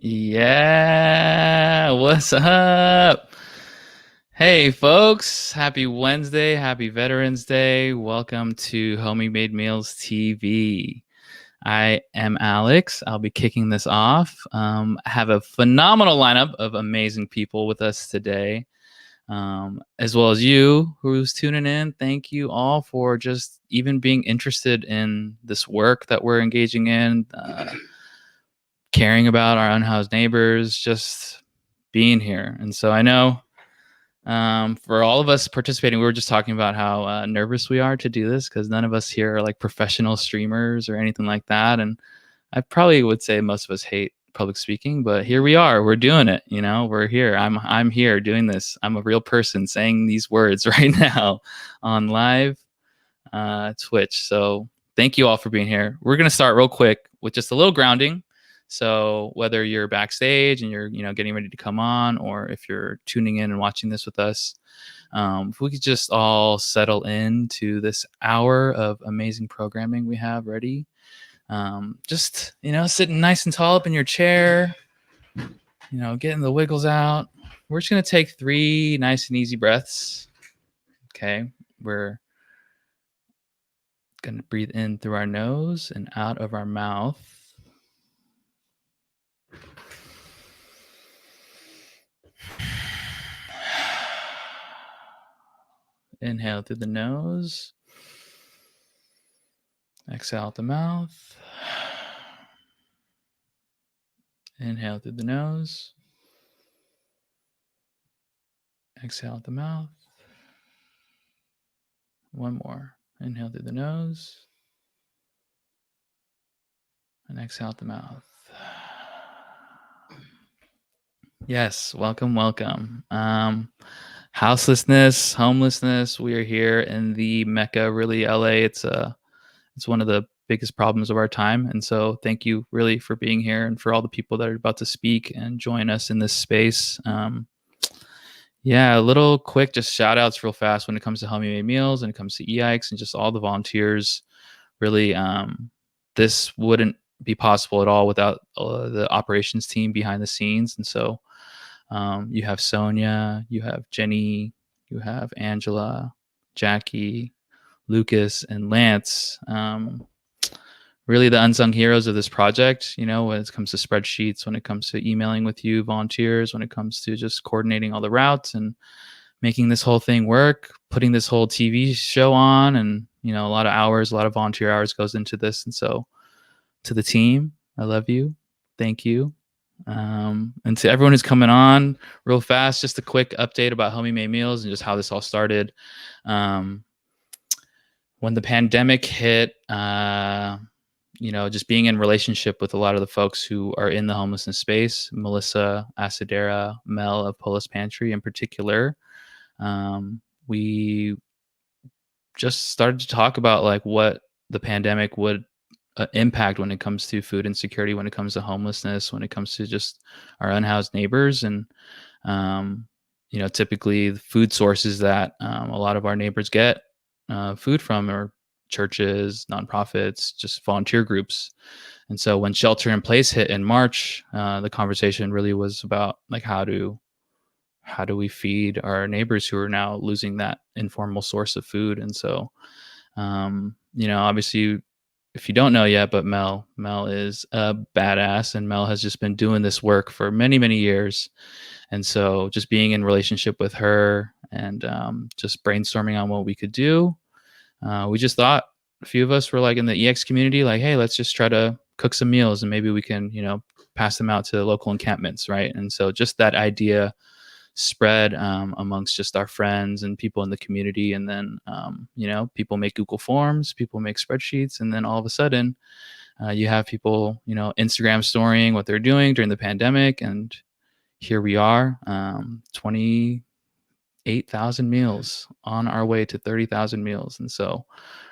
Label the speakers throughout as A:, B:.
A: Yeah, what's up? Hey, folks, happy Wednesday, happy Veterans Day. Welcome to Homie Made Meals TV. I am Alex. I'll be kicking this off. I have a phenomenal lineup of amazing people with us today, as well as you who's tuning in. Thank you all for just even being interested in this work that we're engaging in. Caring about our unhoused neighbors, just being here. And so I know for all of us participating, we were just talking about how nervous we are to do this because none of us here are like professional streamers or anything like that. And I probably would say most of us hate public speaking, but here we are. We're doing it. We're here. I'm here doing this. I'm a real person saying these words right now on live Twitch. So thank you all for being here. We're going to start real quick with just a little grounding. So whether you're backstage and you're getting ready to come on, or if you're tuning in and watching this with us, if we could just all settle into this hour of amazing programming we have ready. Just sitting nice and tall up in your chair, getting the wiggles out. We're just going to take 3 nice and easy breaths. Okay, we're going to breathe in through our nose and out of our mouth. Inhale through the nose. Exhale out the mouth. Inhale through the nose. Exhale out the mouth. One more. Inhale through the nose. And exhale out the mouth. Yes, welcome. Houselessness, homelessness. We are here in the Mecca, really, LA. It's one of the biggest problems of our time. And so thank you really for being here and for all the people that are about to speak and join us in this space. Yeah, a little quick, just shout outs real fast when it comes to Homie Made Meals and it comes to Eayikes and just all the volunteers. Really, this wouldn't be possible at all without the operations team behind the scenes. And so you have Sonia, you have Jenny, you have Angela, Jackie, Lucas, and Lance. Really the unsung heroes of this project, when it comes to spreadsheets, when it comes to emailing with you volunteers, when it comes to just coordinating all the routes and making this whole thing work, putting this whole TV show on, and a lot of hours, a lot of volunteer hours goes into this. And so to the team, I love you. Thank you. And to everyone who's coming on real fast, just a quick update about Homie Made Meals and just how this all started. When the pandemic hit, just being in relationship with a lot of the folks who are in the homelessness space, Melissa, Asadera, Mel of Polo Pantry in particular, we just started to talk about like what the pandemic would impact when it comes to food insecurity, when it comes to homelessness, when it comes to just our unhoused neighbors. And, typically the food sources that a lot of our neighbors get food from are churches, nonprofits, just volunteer groups. And so when shelter in place hit in March, the conversation really was about like how do we feed our neighbors who are now losing that informal source of food. And so obviously, if you don't know yet, but Mel is a badass, and Mel has just been doing this work for many, many years. And so just being in relationship with her and just brainstorming on what we could do, we just thought a few of us were like in the EX community, like, hey, let's just try to cook some meals and maybe we can, pass them out to local encampments, right? And so just that idea spread amongst just our friends and people in the community. And then, people make Google Forms, people make spreadsheets, and then all of a sudden you have people, Instagram storying what they're doing during the pandemic. And here we are, 28,000 meals on our way to 30,000 meals. And so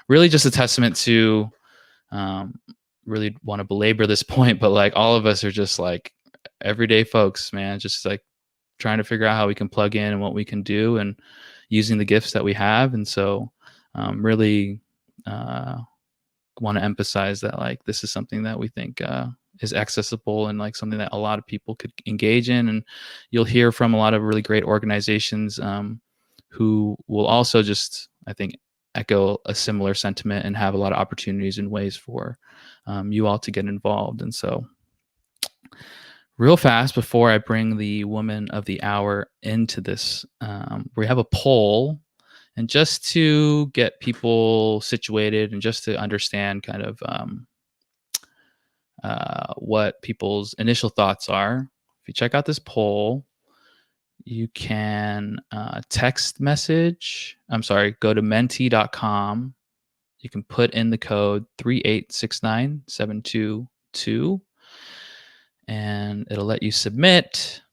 A: really just a testament to really want to belabor this point, but like all of us are just like everyday folks, man, just like trying to figure out how we can plug in and what we can do and using the gifts that we have. And so really want to emphasize that like this is something that we think is accessible and like something that a lot of people could engage in. And you'll hear from a lot of really great organizations who will also just, I think, echo a similar sentiment and have a lot of opportunities and ways for you all to get involved. And so, real fast before I bring the woman of the hour into this, we have a poll. And just to get people situated and just to understand kind of what people's initial thoughts are, if you check out this poll, you can text message. I'm sorry, go to menti.com. You can put in the code 3869722 and it'll let you submit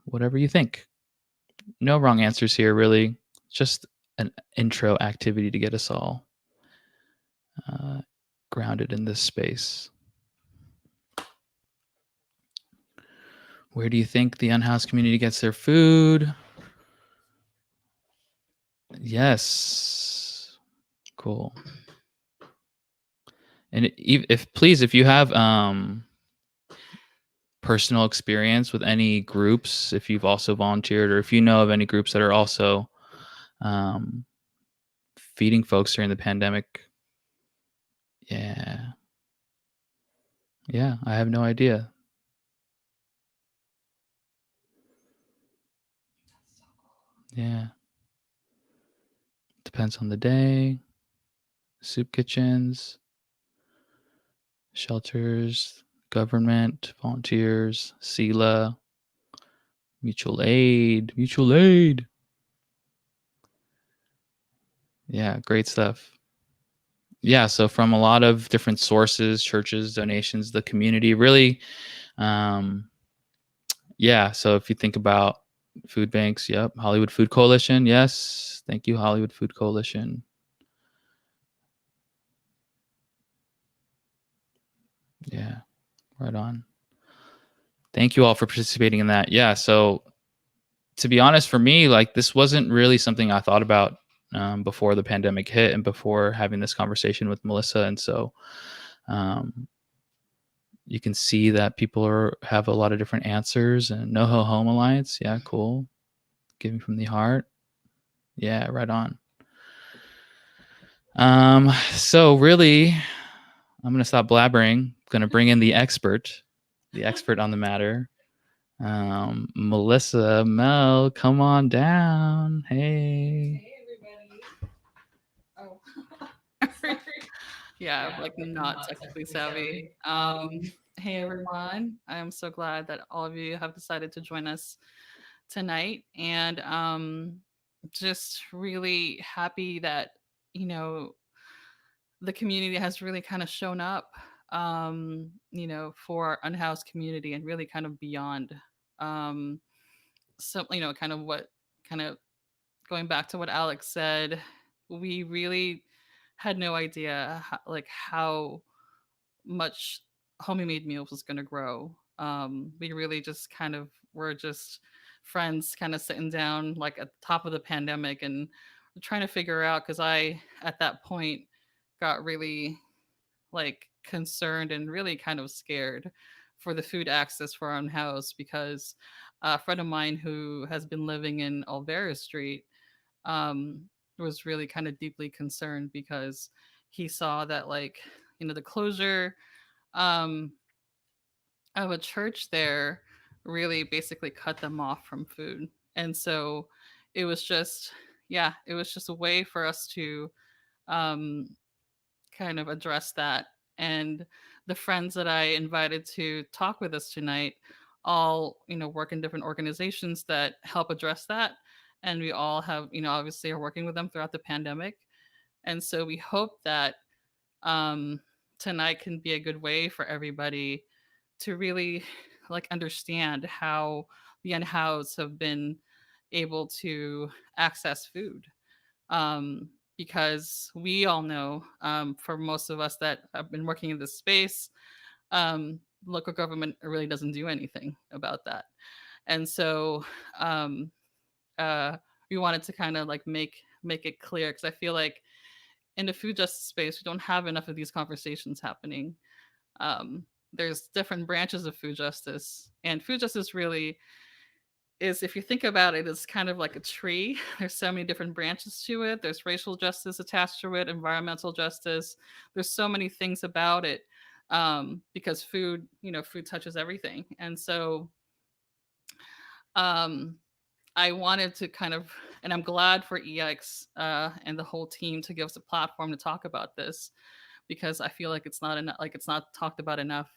A: whatever you think. No wrong answers here, really. Just an intro activity to get us all grounded in this space. Where do you think the unhoused community gets their food? Yes. Cool. And if please, if you have personal experience with any groups, if you've also volunteered, or if you know of any groups that are also um, feeding folks during the pandemic, yeah, I have no idea. Yeah, depends on the day. Soup kitchens, shelters, government, volunteers, SELA, mutual aid. Yeah, great stuff. Yeah, so from a lot of different sources, churches, donations, the community, really. Yeah, so if you think about food banks, yep, Hollywood Food Coalition, yes, thank you, Hollywood Food Coalition. Yeah, right on. Thank you all for participating in that. Yeah, so to be honest, for me, like this wasn't really something I thought about before the pandemic hit and before having this conversation with Melissa. And so um, you can see that people have a lot of different answers. And NoHo Home Alliance, yeah, cool. Giving from the heart, yeah, right on. So really, I'm gonna stop blabbering. Gonna bring in the expert on the matter. Melissa, Mel, come on down. Hey.
B: Oh, yeah, like not technically savvy. Hey everyone, I'm so glad that all of you have decided to join us tonight, and just really happy that you know the community has really kind of shown up, for our unhoused community and really kind of beyond. So kind of what kind of going back to what Alex said, we really had no idea how much homemade meals was going to grow. We really just kind of were just friends kind of sitting down like at the top of the pandemic and trying to figure out, because I at that point got really like concerned and really kind of scared for the food access for our own house, because a friend of mine who has been living in Olvera Street um, was really kind of deeply concerned because he saw that the closure um, of a church there really basically cut them off from food. And so it was just, yeah, it was just a way for us to um, kind of address that. And the friends that I invited to talk with us tonight all, work in different organizations that help address that. And we all have, obviously are working with them throughout the pandemic. And so we hope that um, tonight can be a good way for everybody to really like understand how the unhoused have been able to access food, because we all know, for most of us that have been working in this space, local government really doesn't do anything about that. And so um, uh, we wanted to kind of like make it clear, because I feel like in the food justice space we don't have enough of these conversations happening. Um, there's different branches of food justice, and food justice really is, if you think about it, it's kind of like a tree. There's so many different branches to it. There's racial justice attached to it, environmental justice. There's so many things about it, because food, food touches everything. And so um, I wanted to kind of, and I'm glad for Eayikes and the whole team to give us a platform to talk about this, because I feel like it's not enough, like it's not talked about enough.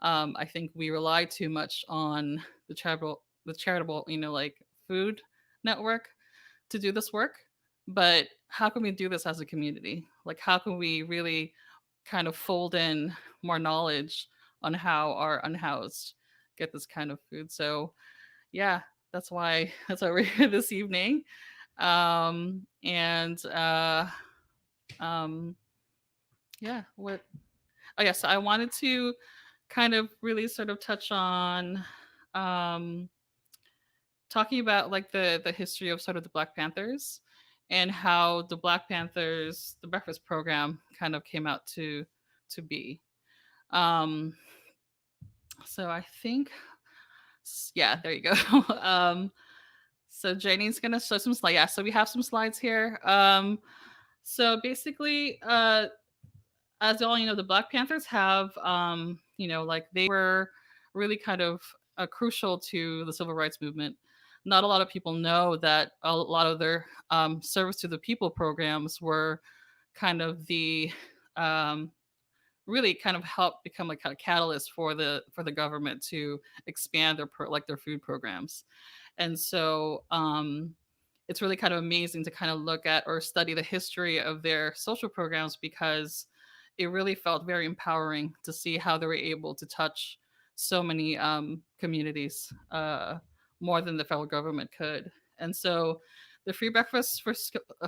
B: I think we rely too much on the charitable, like food network to do this work. But how can we do this as a community? Like, how can we really kind of fold in more knowledge on how our unhoused get this kind of food? So, yeah, that's why we're here this evening. And um, yeah, what? Oh, yeah. So I wanted to kind of really sort of touch on um, talking about like the history of sort of the Black Panthers and how the Black Panthers, the breakfast program, kind of came out to be. Um, so I think, yeah, there you go. So Janie's gonna show some slides. Yeah, so we have some slides here. So basically, as all you know, the Black Panthers have, like they were really kind of crucial to the civil rights movement. Not a lot of people know that a lot of their service to the people programs were kind of the um, really kind of helped become like kind of catalyst for the government to expand like their food programs. And so it's really kind of amazing to kind of look at or study the history of their social programs, because it really felt very empowering to see how they were able to touch so many communities, more than the federal government could. And so the free breakfast for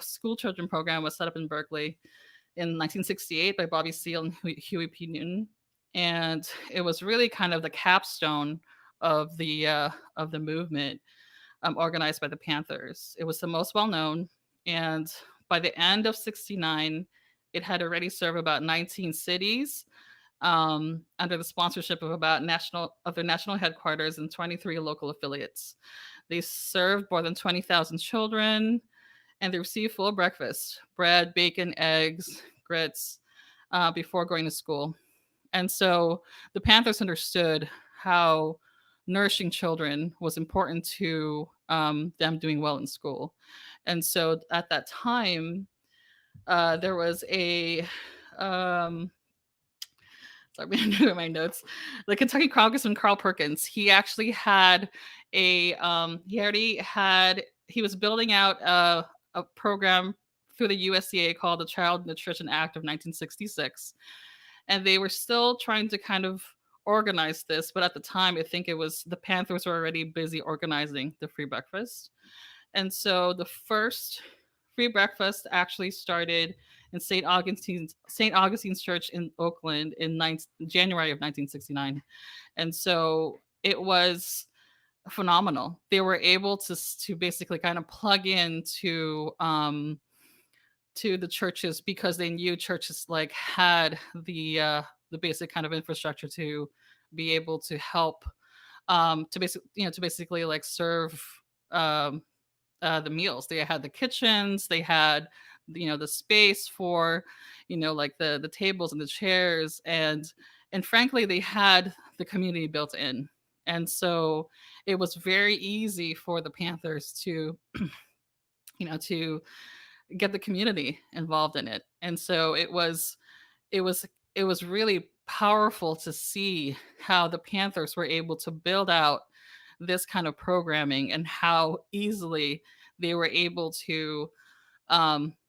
B: school children program was set up in Berkeley in 1968 by Bobby Seale and Huey P. Newton. And it was really kind of the capstone of the movement, organized by the Panthers. It was the most well known, and by the end of '69, it had already served about 19 cities, under the sponsorship of their national headquarters and 23 local affiliates. They served more than 20,000 children, and they received full breakfast: bread, bacon, eggs, grits, before going to school. And so the Panthers understood how nourishing children was important to them doing well in school. And so at that time, there was a sorry, I'm doing my notes. The Kentucky Congressman Carl Perkins. He actually had he was building out a program through the USDA called the Child Nutrition Act of 1966, and they were still trying to kind of organize this. But at the time, I think it was the Panthers were already busy organizing the free breakfast. And so the first free breakfast actually started in St. Augustine's Church in Oakland in January of 1969. And so it was phenomenal. They were able to basically kind of plug into to the churches, because they knew churches like had the basic kind of infrastructure to be able to help, to basically like serve um, the meals. They had the kitchens, they had the space for like the tables and the chairs, and frankly they had the community built in. And so it was very easy for the Panthers to get the community involved in it. And so it was really powerful to see how the Panthers were able to build out this kind of programming, and how easily they were able to,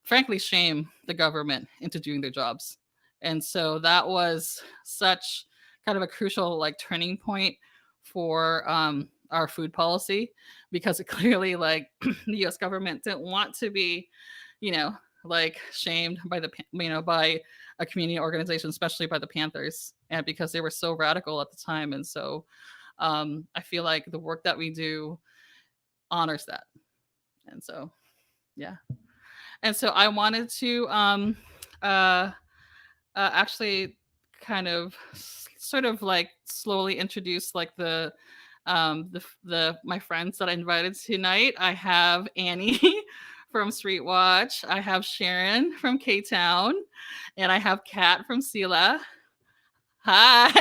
B: frankly, shame the government into doing their jobs. And so that was such kind of a crucial like turning point for our food policy, because it clearly like the U.S. government didn't want to be, you know, like shamed by by a community organization, especially by the Panthers, and because they were so radical at the time. And so I feel like the work that we do honors that. And so, yeah. And so I wanted to uh, actually kind of sort of like slowly introduce like the my friends that I invited tonight. I have Annie from Street Watch. I have Sharon from K Town, and I have Kat from Sela. Hi.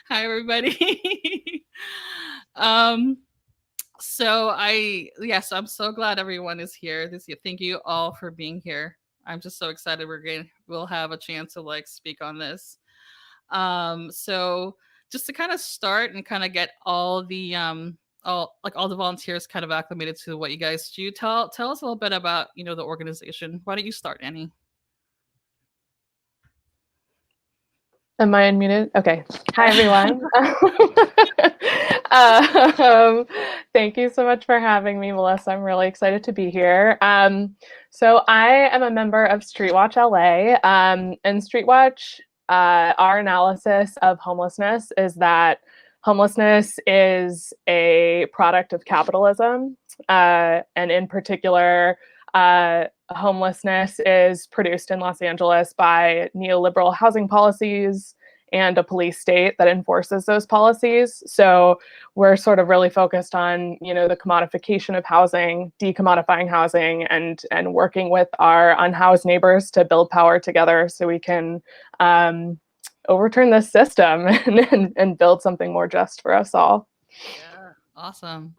B: Hi everybody. um so I'm so glad everyone is here this year. Thank you all for being here. I'm just so excited we'll have a chance to like speak on this. So just to kind of start and kind of get all the volunteers kind of acclimated to what you guys do, tell us a little bit about, the organization. Why don't you start, Annie?
C: Am I unmuted? Okay. Hi, everyone. Thank you so much for having me, Melissa. I'm really excited to be here. So I am a member of Street Watch LA. And Street Watch, our analysis of homelessness is that homelessness is a product of capitalism. And in particular, homelessness is produced in Los Angeles by neoliberal housing policies and a police state that enforces those policies. So we're sort of really focused on, the commodification of housing, decommodifying housing, and working with our unhoused neighbors to build power together so we can overturn this system and build something more just for us all.
B: Yeah, awesome.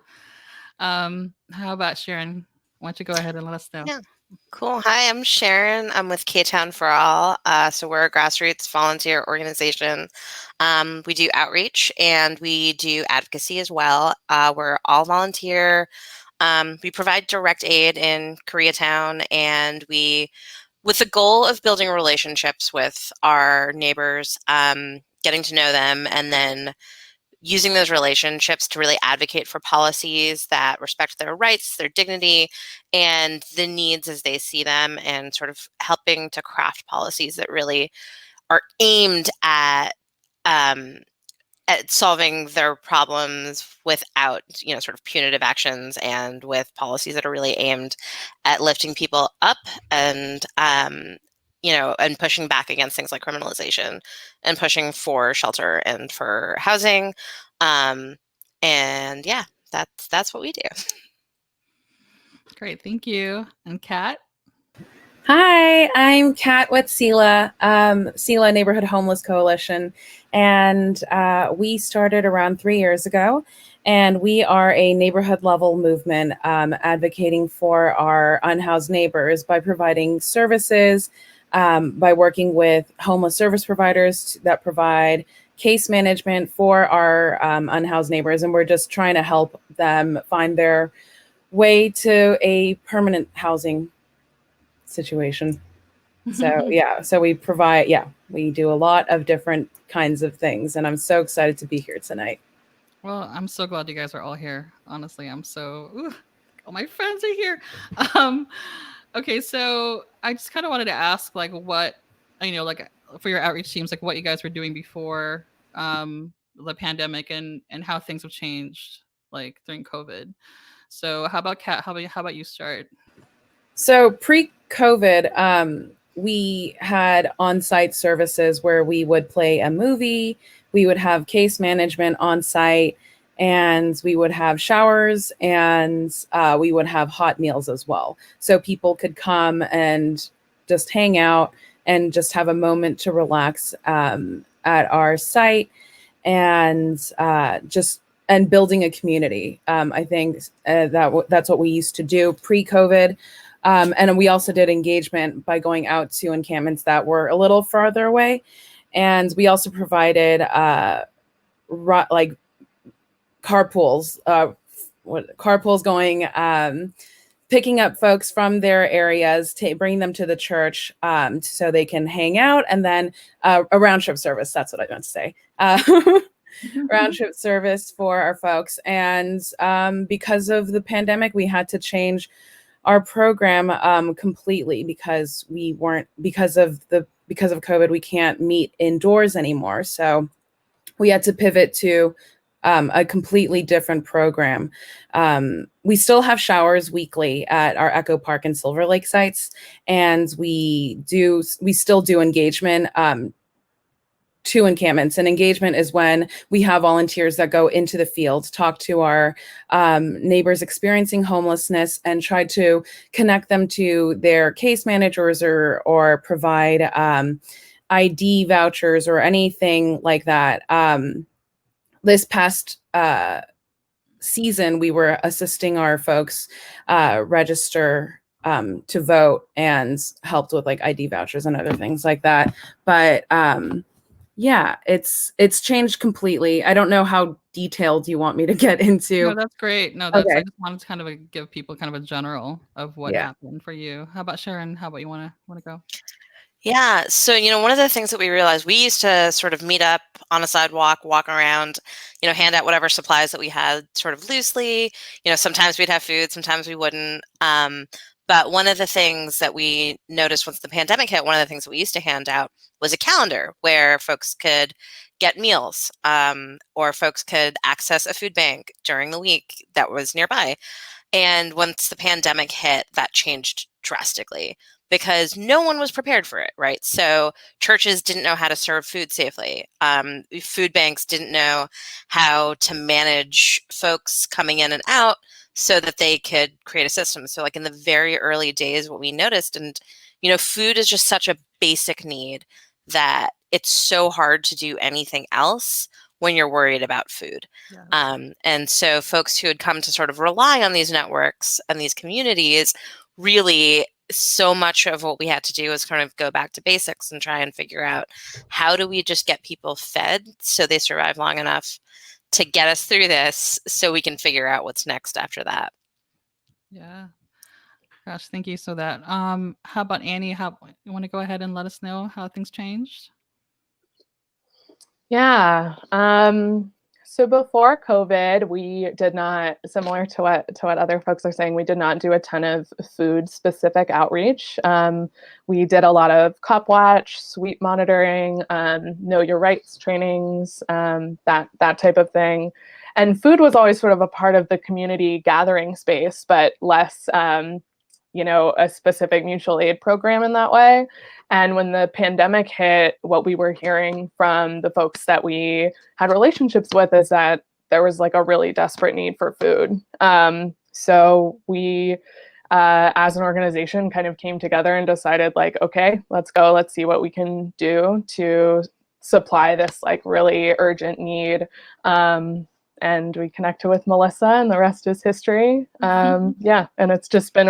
B: How about Sharon? Why don't you go ahead and let us know?
D: Yeah. Cool. Hi, I'm Sharon. I'm with K-Town for All. So we're a grassroots volunteer organization. We do outreach and we do advocacy as well. We're all volunteer. We provide direct aid in Koreatown, and with the goal of building relationships with our neighbors, getting to know them, and then using those relationships to really advocate for policies that respect their rights, their dignity, and the needs as they see them, and sort of helping to craft policies that really are aimed at solving their problems without, sort of punitive actions, and with policies that are really aimed at lifting people up and and pushing back against things like criminalization, and pushing for shelter and for housing. And yeah, that's what we do.
B: Great, thank you. And Kat?
E: Hi, I'm Kat with Sela Neighborhood Homeless Coalition, and we started around 3 years ago, and we are a neighborhood level movement advocating for our unhoused neighbors by providing services, by working with homeless service providers that provide case management for our unhoused neighbors, and we're just trying to help them find their way to a permanent housing situation. So we do a lot of different kinds of things, and I'm so excited to be here tonight.
B: Well, I'm so glad you guys are all here. Honestly, all my friends are here. Okay, so I just kind of wanted to ask, like, what, like for your outreach teams, like what you guys were doing before the pandemic, and how things have changed, like during COVID. So how about Kat? How about you start?
E: So pre-COVID, we had on-site services where we would play a movie, we would have case management on-site, and we would have showers, and we would have hot meals as well. So people could come and just hang out and just have a moment to relax at our site, and and building a community. I think that's what we used to do pre-COVID. And we also did engagement by going out to encampments that were a little farther away. And we also provided like carpools, going, picking up folks from their areas, bringing them to the church so they can hang out. And then a round trip service, that's what I meant to say. Round trip service for our folks. And because of the pandemic, we had to change our program completely because because of COVID, we can't meet indoors anymore. So we had to pivot to a completely different program. We still have showers weekly at our Echo Park and Silver Lake sites, and we still do engagement to encampments. And engagement is when we have volunteers that go into the field, talk to our neighbors experiencing homelessness, and try to connect them to their case managers or provide ID vouchers or anything like that. This past season, we were assisting our folks register to vote and helped with like ID vouchers and other things like that. But yeah, it's changed completely. I don't know how detailed you want me to get into.
B: No, that's great. No, that's
E: Okay.
B: I just wanted to kind of give people kind of a general of what
E: Yeah.
B: happened for you. How about Sharon? How about you want to go?
D: Yeah. So, one of the things that we realized, we used to sort of meet up on a sidewalk, walk around, hand out whatever supplies that we had sort of loosely. Sometimes we'd have food, sometimes we wouldn't. But one of the things that we noticed once the pandemic hit, one of the things that we used to hand out was a calendar where folks could get meals, or folks could access a food bank during the week that was nearby. And once the pandemic hit, that changed drastically because no one was prepared for it, right? So churches didn't know how to serve food safely. Food banks didn't know how to manage folks coming in and out so that they could create a system. So like in the very early days, what we noticed, and food is just such a basic need that it's so hard to do anything else when you're worried about food.
B: Yeah.
D: And so folks who had come to sort of rely on these networks and these communities, really so much of what we had to do is kind of go back to basics and try and figure out how do we just get people fed so they survive long enough to get us through this so we can figure out what's next after that.
B: Yeah. Gosh, thank you so that. How about Annie? How you want to go ahead and let us know how things changed?
C: Yeah. So before COVID, we did not, similar to what other folks are saying, we did not do a ton of food specific outreach. We did a lot of cup watch, sweep monitoring, know your rights trainings, that type of thing. And food was always sort of a part of the community gathering space, but less a specific mutual aid program in that way. And when the pandemic hit, what we were hearing from the folks that we had relationships with is that there was like a really desperate need for food. So we, as an organization, kind of came together and decided like, okay, let's go, let's see what we can do to supply this like really urgent need. And we connected with Melissa, and the rest is history. Yeah, and it's just been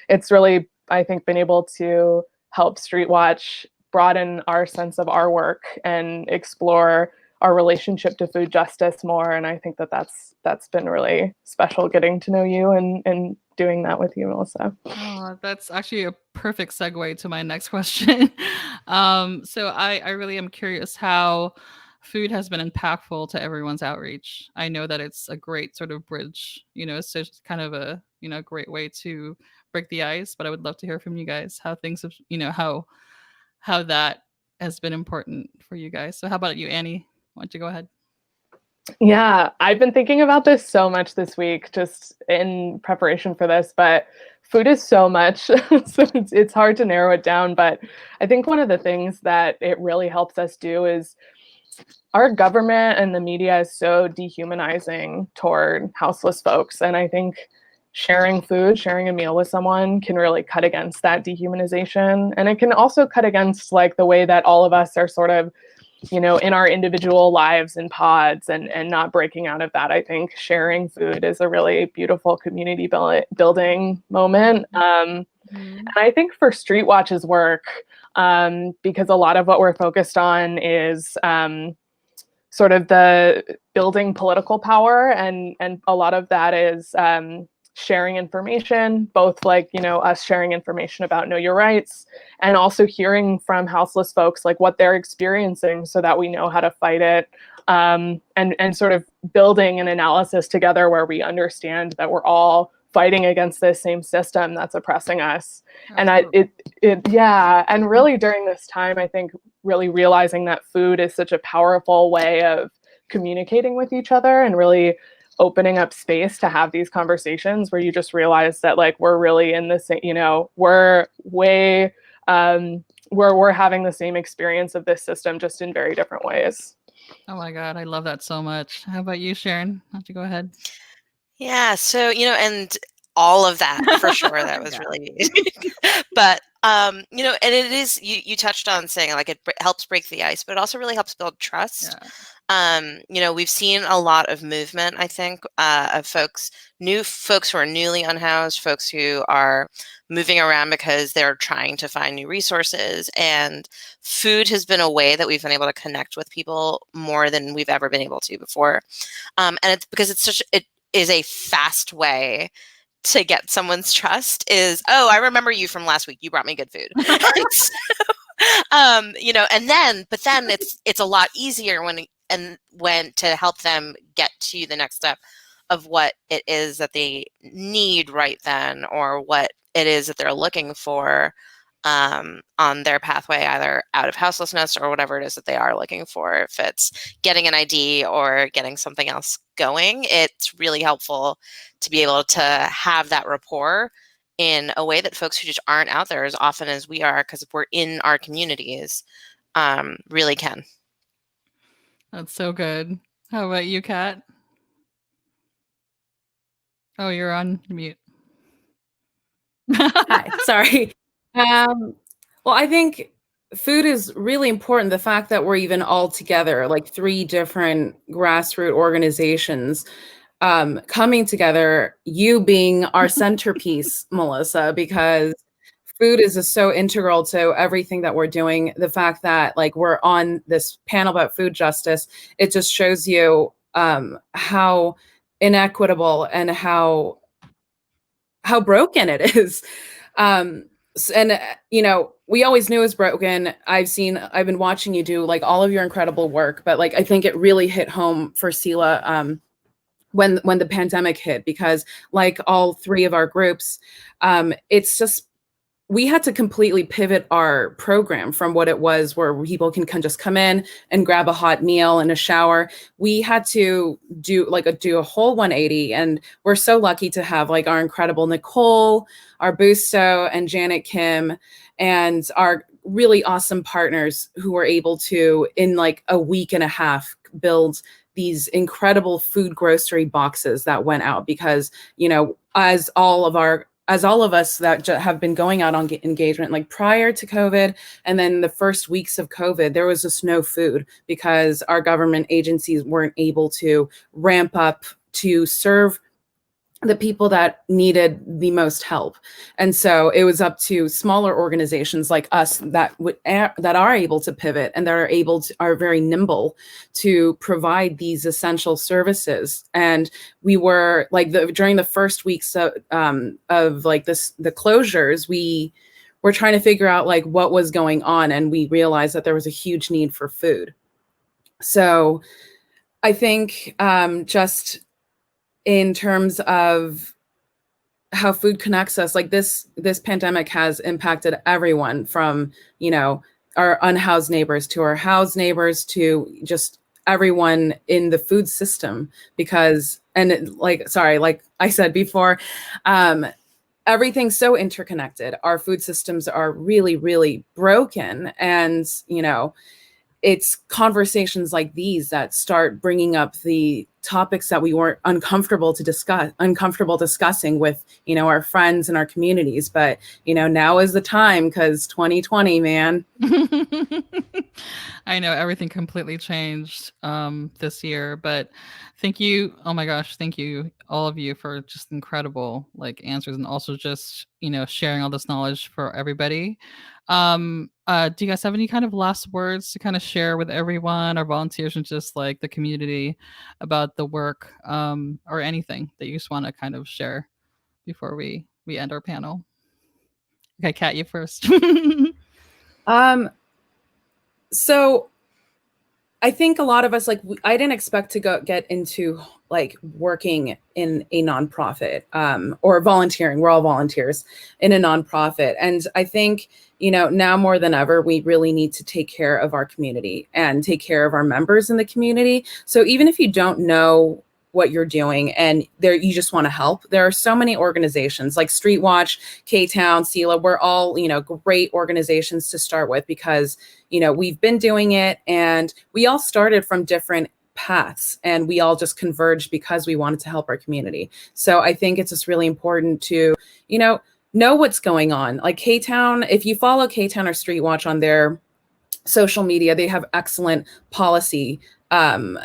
C: it's really, I think, been able to help Streetwatch broaden our sense of our work and explore our relationship to food justice more. And I think that's been really special getting to know you and doing that with you, Melissa.
B: Oh, that's actually a perfect segue to my next question. So I really am curious how food has been impactful to everyone's outreach. I know that it's a great sort of bridge, so it's kind of a, great way to break the ice, but I would love to hear from you guys how things have, how that has been important for you guys. So how about you, Annie? Why don't you go ahead?
C: Yeah, I've been thinking about this so much this week, just in preparation for this, but food is so much, so it's hard to narrow it down. But I think one of the things that it really helps us do is our government and the media is so dehumanizing toward houseless folks. And I think sharing food, sharing a meal with someone can really cut against that dehumanization. And it can also cut against like the way that all of us are sort of, in our individual lives in pods and not breaking out of that. I think sharing food is a really beautiful community building moment. And I think for Streetwatch's work, because a lot of what we're focused on is sort of the building political power, and a lot of that is sharing information, both like, us sharing information about know your rights, and also hearing from houseless folks, like what they're experiencing so that we know how to fight it. And sort of building an analysis together where we understand that we're all fighting against this same system that's oppressing us.
B: Absolutely.
C: And really during this time, I think really realizing that food is such a powerful way of communicating with each other and really opening up space to have these conversations where you just realize that like we're really in this, we're way we're having the same experience of this system, just in very different ways.
B: Oh my God, I love that so much. How about you, Sharon? Why don't you go ahead?
D: Yeah, so, and all of that for sure, that was
B: Yeah.
D: really but, and it is, you touched on saying like it helps break the ice, but it also really helps build trust. We've seen a lot of movement, I think, of new folks who are newly unhoused, folks who are moving around because they're trying to find new resources. And food has been a way that we've been able to connect with people more than we've ever been able to before. And it's because it is a fast way to get someone's trust is, oh, I remember you from last week. You brought me good food. And so, but then it's a lot easier when to help them get to the next step of what it is that they need right then, or what it is that they're looking for on their pathway, either out of houselessness or whatever it is that they are looking for. If it's getting an ID or getting something else going, it's really helpful to be able to have that rapport in a way that folks who just aren't out there as often as we are, because we're in our communities, really can.
B: That's so good. How about you, Kat? Oh, you're on mute.
E: Hi, sorry. Well, I think food is really important. The fact that we're even all together, like 3 different grassroots organizations, coming together, you being our centerpiece, Melissa, because food is so integral to everything that we're doing. The fact that like we're on this panel about food justice, it just shows you how inequitable and how broken it is. And we always knew it was broken. I've been watching you do like all of your incredible work, but like I think it really hit home for Sela when the pandemic hit, because like all 3 of our groups, it's just, we had to completely pivot our program from what it was, where people can just come in and grab a hot meal and a shower. We had to do a whole 180, and we're so lucky to have like our incredible Nicole, our Busto, and Janet Kim, and our really awesome partners who were able to, in like a week and a half, build these incredible food grocery boxes that went out. Because, as all of us that have been going out on engagement, like prior to COVID, and then the first weeks of COVID, there was just no food because our government agencies weren't able to ramp up to serve the people that needed the most help. And so it was up to smaller organizations like us that are able to pivot and that are very nimble to provide these essential services. And we were like during the first weeks of like the closures, we were trying to figure out like what was going on, and we realized that there was a huge need for food. So I think just in terms of how food connects us, like this pandemic has impacted everyone from, our unhoused neighbors to our housed neighbors to just everyone in the food system. Because, like I said before, everything's so interconnected. Our food systems are really, really broken. And, it's conversations like these that start bringing up the topics that we weren't uncomfortable discussing with, our friends and our communities. But, now is the time, because 2020, man.
B: I know everything completely changed this year, but thank you. Oh my gosh, thank you all of you for just incredible like answers, and also just sharing all this knowledge for everybody. Do you guys have any kind of last words to kind of share with everyone, our volunteers, and just like the community about the work, or anything that you just want to kind of share before we end our panel? Okay, Kat, you first.
E: So I think a lot of us, like, I didn't expect to get into like working in a nonprofit or volunteering. We're all volunteers in a nonprofit. And I think, now more than ever, we really need to take care of our community and take care of our members in the community. So even if you don't know what you're doing and you just want to help. There are so many organizations like Street Watch, K-Town, SELA. We're all, great organizations to start with because, we've been doing it and we all started from different paths and we all just converged because we wanted to help our community. So I think it's just really important to, know what's going on. Like K-Town, if you follow K-Town or Street Watch on their social media, they have excellent policy and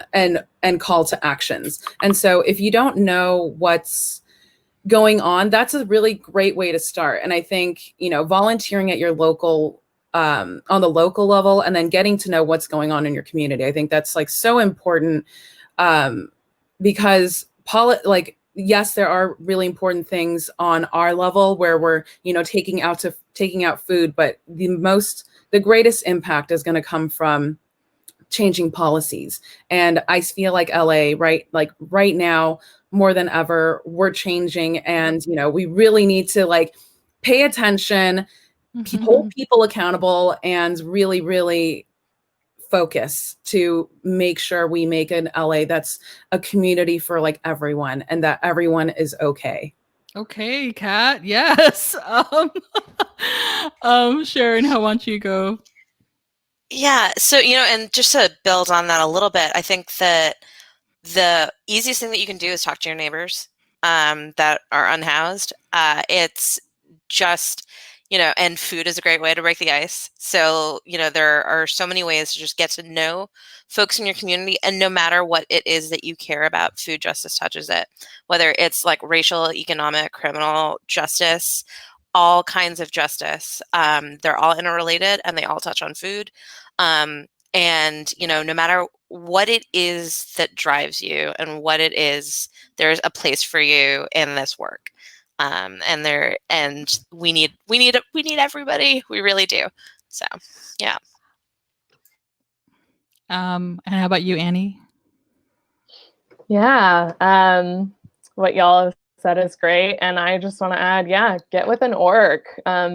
E: call to actions. And so if you don't know what's going on, that's a really great way to start. And I think, volunteering at your local on the local level and then getting to know what's going on in your community. I think that's like so important because yes, there are really important things on our level where we're, taking out food, but the greatest impact is going to come from changing policies. And I feel like LA, right now, more than ever, we're changing and, we really need to pay attention, hold people accountable and really, really focus to make sure we make an LA that's a community for everyone and that everyone is okay.
B: Okay, Kat. Yes. Sharon, how want you go?
D: Yeah. So, and just to build on that a little bit, I think that the easiest thing that you can do is talk to your neighbors that are unhoused. It's just, and food is a great way to break the ice. So, there are so many ways to just get to know folks in your community. And no matter what it is that you care about, food justice touches it, whether it's racial, economic, criminal justice, all kinds of justice. They're all interrelated and they all touch on food. And, no matter what it is that drives you and what it is, there's a place for you in this work. And we need everybody. We really do. So, yeah.
B: And how about you, Annie?
C: Yeah. What y'all have said is great. And I just want to add, get with an org,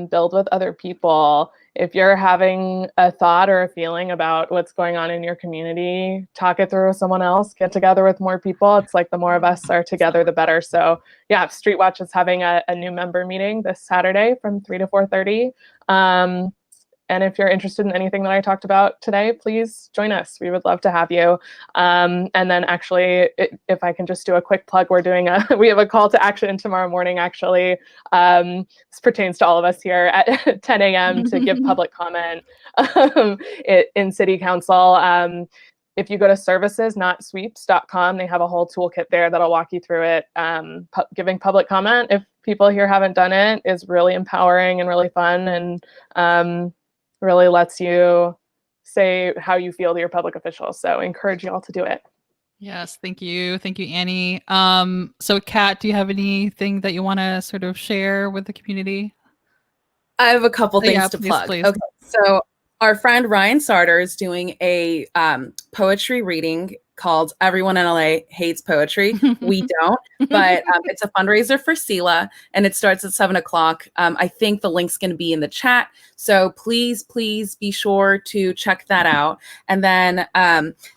C: build with other people. If you're having a thought or a feeling about what's going on in your community, talk it through with someone else, get together with more people. It's the more of us are together, the better. So yeah, Street Watch is having a new member meeting this Saturday from 3 to 4:30. And if you're interested in anything that I talked about today, please join us. We would love to have you. And then actually, if I can just do a quick plug, we have a call to action tomorrow morning, actually. This pertains to all of us here at 10 a.m. to give public comment in City Council. If you go to services.notsweeps.com, they have a whole toolkit there that'll walk you through it. Giving public comment, if people here haven't done it, is really empowering and really fun and really lets you say how you feel to your public officials. So encourage you all to do it.
B: Yes, thank you. Thank you, Annie. So Kat, do you have anything that you want to sort of share with the community?
E: I have a couple things to plug.
B: Please.
E: Okay, so our friend Ryan Sarter is doing a poetry reading called Everyone in LA Hates Poetry. We don't, but it's a fundraiser for SELA and it starts at 7:00. I think the link's going to be in the chat. So please be sure to check that out. And then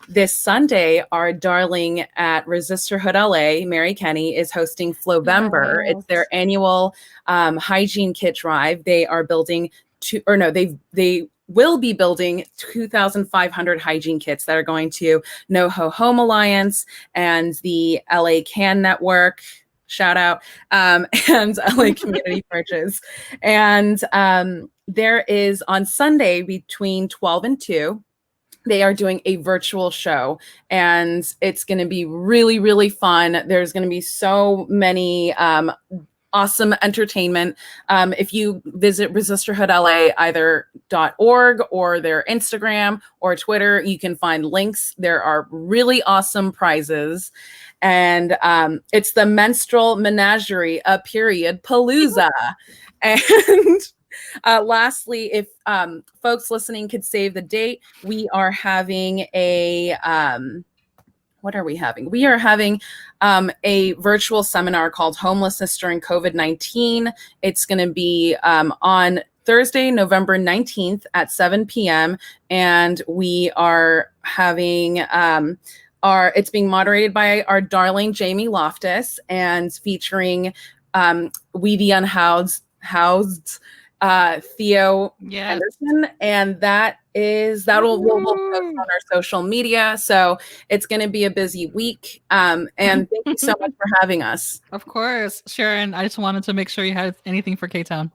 E: this Sunday, our darling at Resisterhood LA, Mary Kenny, is hosting Flowember.
C: Yes.
E: It's their annual hygiene kit drive. They are building they will be building 2,500 hygiene kits that are going to NoHo Home Alliance and the LA Can Network, shout out, and LA Community Purchase. And there is on Sunday between 12 and 2, they are doing a virtual show and it's going to be really, really fun. There's going to be so many awesome entertainment. If you visit Resisterhood LA, either .org or their Instagram or Twitter, you can find links. There are really awesome prizes. And it's the menstrual menagerie, a period palooza. And lastly, if folks listening could save the date, we are having a what are we having? We are having a virtual seminar called Homelessness During COVID-19. It's going to be on Thursday, November 19th at 7 p.m. And we are having it's being moderated by our darling Jamie Loftus and featuring We the Unhoused Theo
B: Yes.
E: Henderson, and we'll post on our social media. So it's going to be a busy week. And thank you so much for having us.
B: Of course, Sharon. I just wanted to make sure you had anything for K-Town.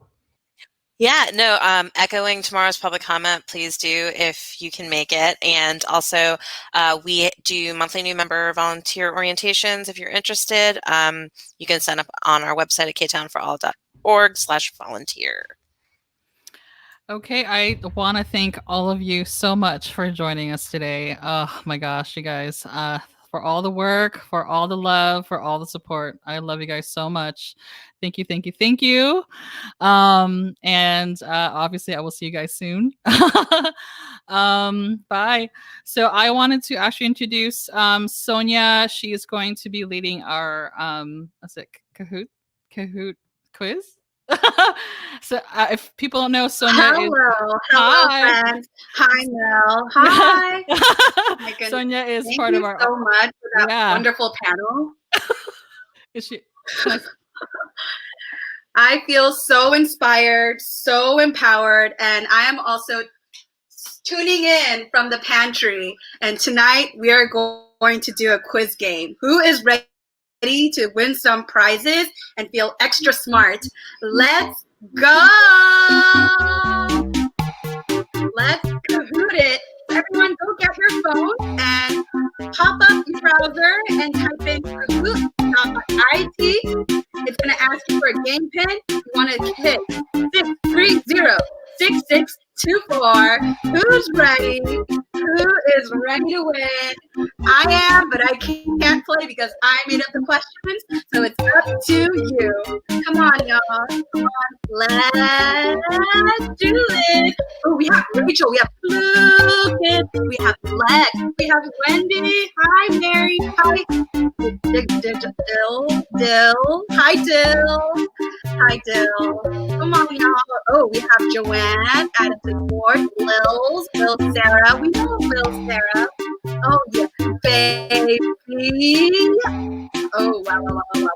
D: Yeah, no, echoing tomorrow's public comment, please do if you can make it. And also, we do monthly new member volunteer orientations. If you're interested, you can sign up on our website at ktownforall.org/volunteer.
B: Okay, I want to thank all of you so much for joining us today. Oh my gosh, you guys, for all the work, for all the love, for all the support. I love you guys so much. Thank you, thank you, thank you. And obviously I will see you guys soon. Bye. So I wanted to actually introduce Sonia. She is going to be leading our Kahoot quiz. So if people don't know, Sonia
F: Hello,
B: Hi.
F: friends. Hi, Mel. Hi. My goodness.
B: Sonia is
F: Thank
B: part
F: you
B: of our
F: so much for that wonderful panel.
B: Is she?
F: I feel so inspired, so empowered, and I am also tuning in from the pantry. And tonight we are going to do a quiz game. Who is ready to win some prizes and feel extra smart? Let's go! Let's Kahoot it. Everyone go get your phone and pop up your browser and type in Kahoot.it. It's going to ask you for a game pin. You want to hit 630-6624. Who's ready? Who is ready to win? I am, but I can't play because I made up the questions. So it's up to you. Come on, y'all. Come on. Let's do this. Oh, we have Rachel. We have Lucas. We have Lex. We have Wendy. Hi, Mary. Hi, Dill. Hi, Dill. Hi, Dill. Come on, y'all. Oh, we have Joanne added to the board. Lil Sarah. We know Lil Sarah. Oh, yeah. Baby. Oh, wow.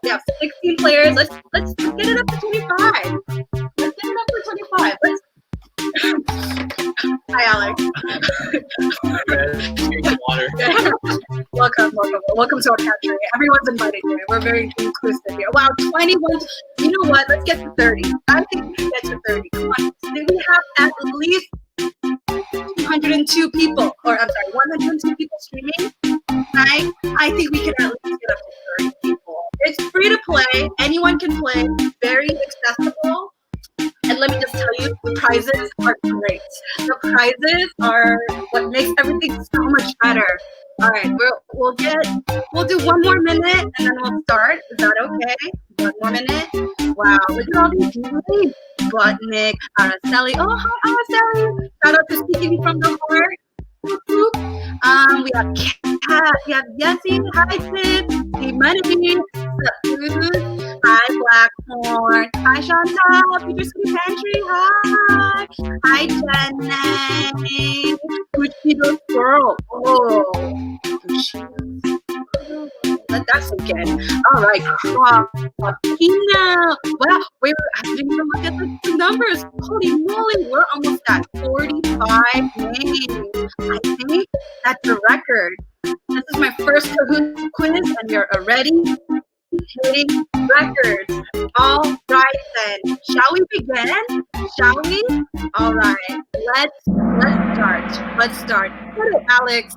F: We have 16 players. Let's get it up to 25. Let's get it up to 25. Hi, Alex.
A: Water.
F: Welcome to our pantry. Everyone's invited here. We're very inclusive here. Wow, 21. You know what? Let's get to 30. I think we can get to 30. Come on. We have at least 202 people, or I'm sorry, 102 people streaming. I think we can at least get up to 30 people. It's free to play. Anyone can play. Very accessible. And let me just tell you, the prizes are great. The prizes are what makes everything so much better. All right, we'll do one more minute and then we'll start. Is that okay? 1 more minute. Wow, look at all these names. Butnick, Araceli. Oh, hi, Araceli. Shout out to Speaking from the Heart. We have Kat, we have Yessie, hi Tiff, hey Money, hi Blackhorn, hi Chantal, Future City Pantry, hi Jenny, Cuchido Squirrel, oh, that's again. All right, Tina. Wow, wait, I didn't even look at the numbers. Holy moly, we're almost at 45 names. I think that's a record. This is my first Kahoot quiz, and you're already hitting records. All right then, shall we begin? Shall we? All right, let's start. Put it, Alex.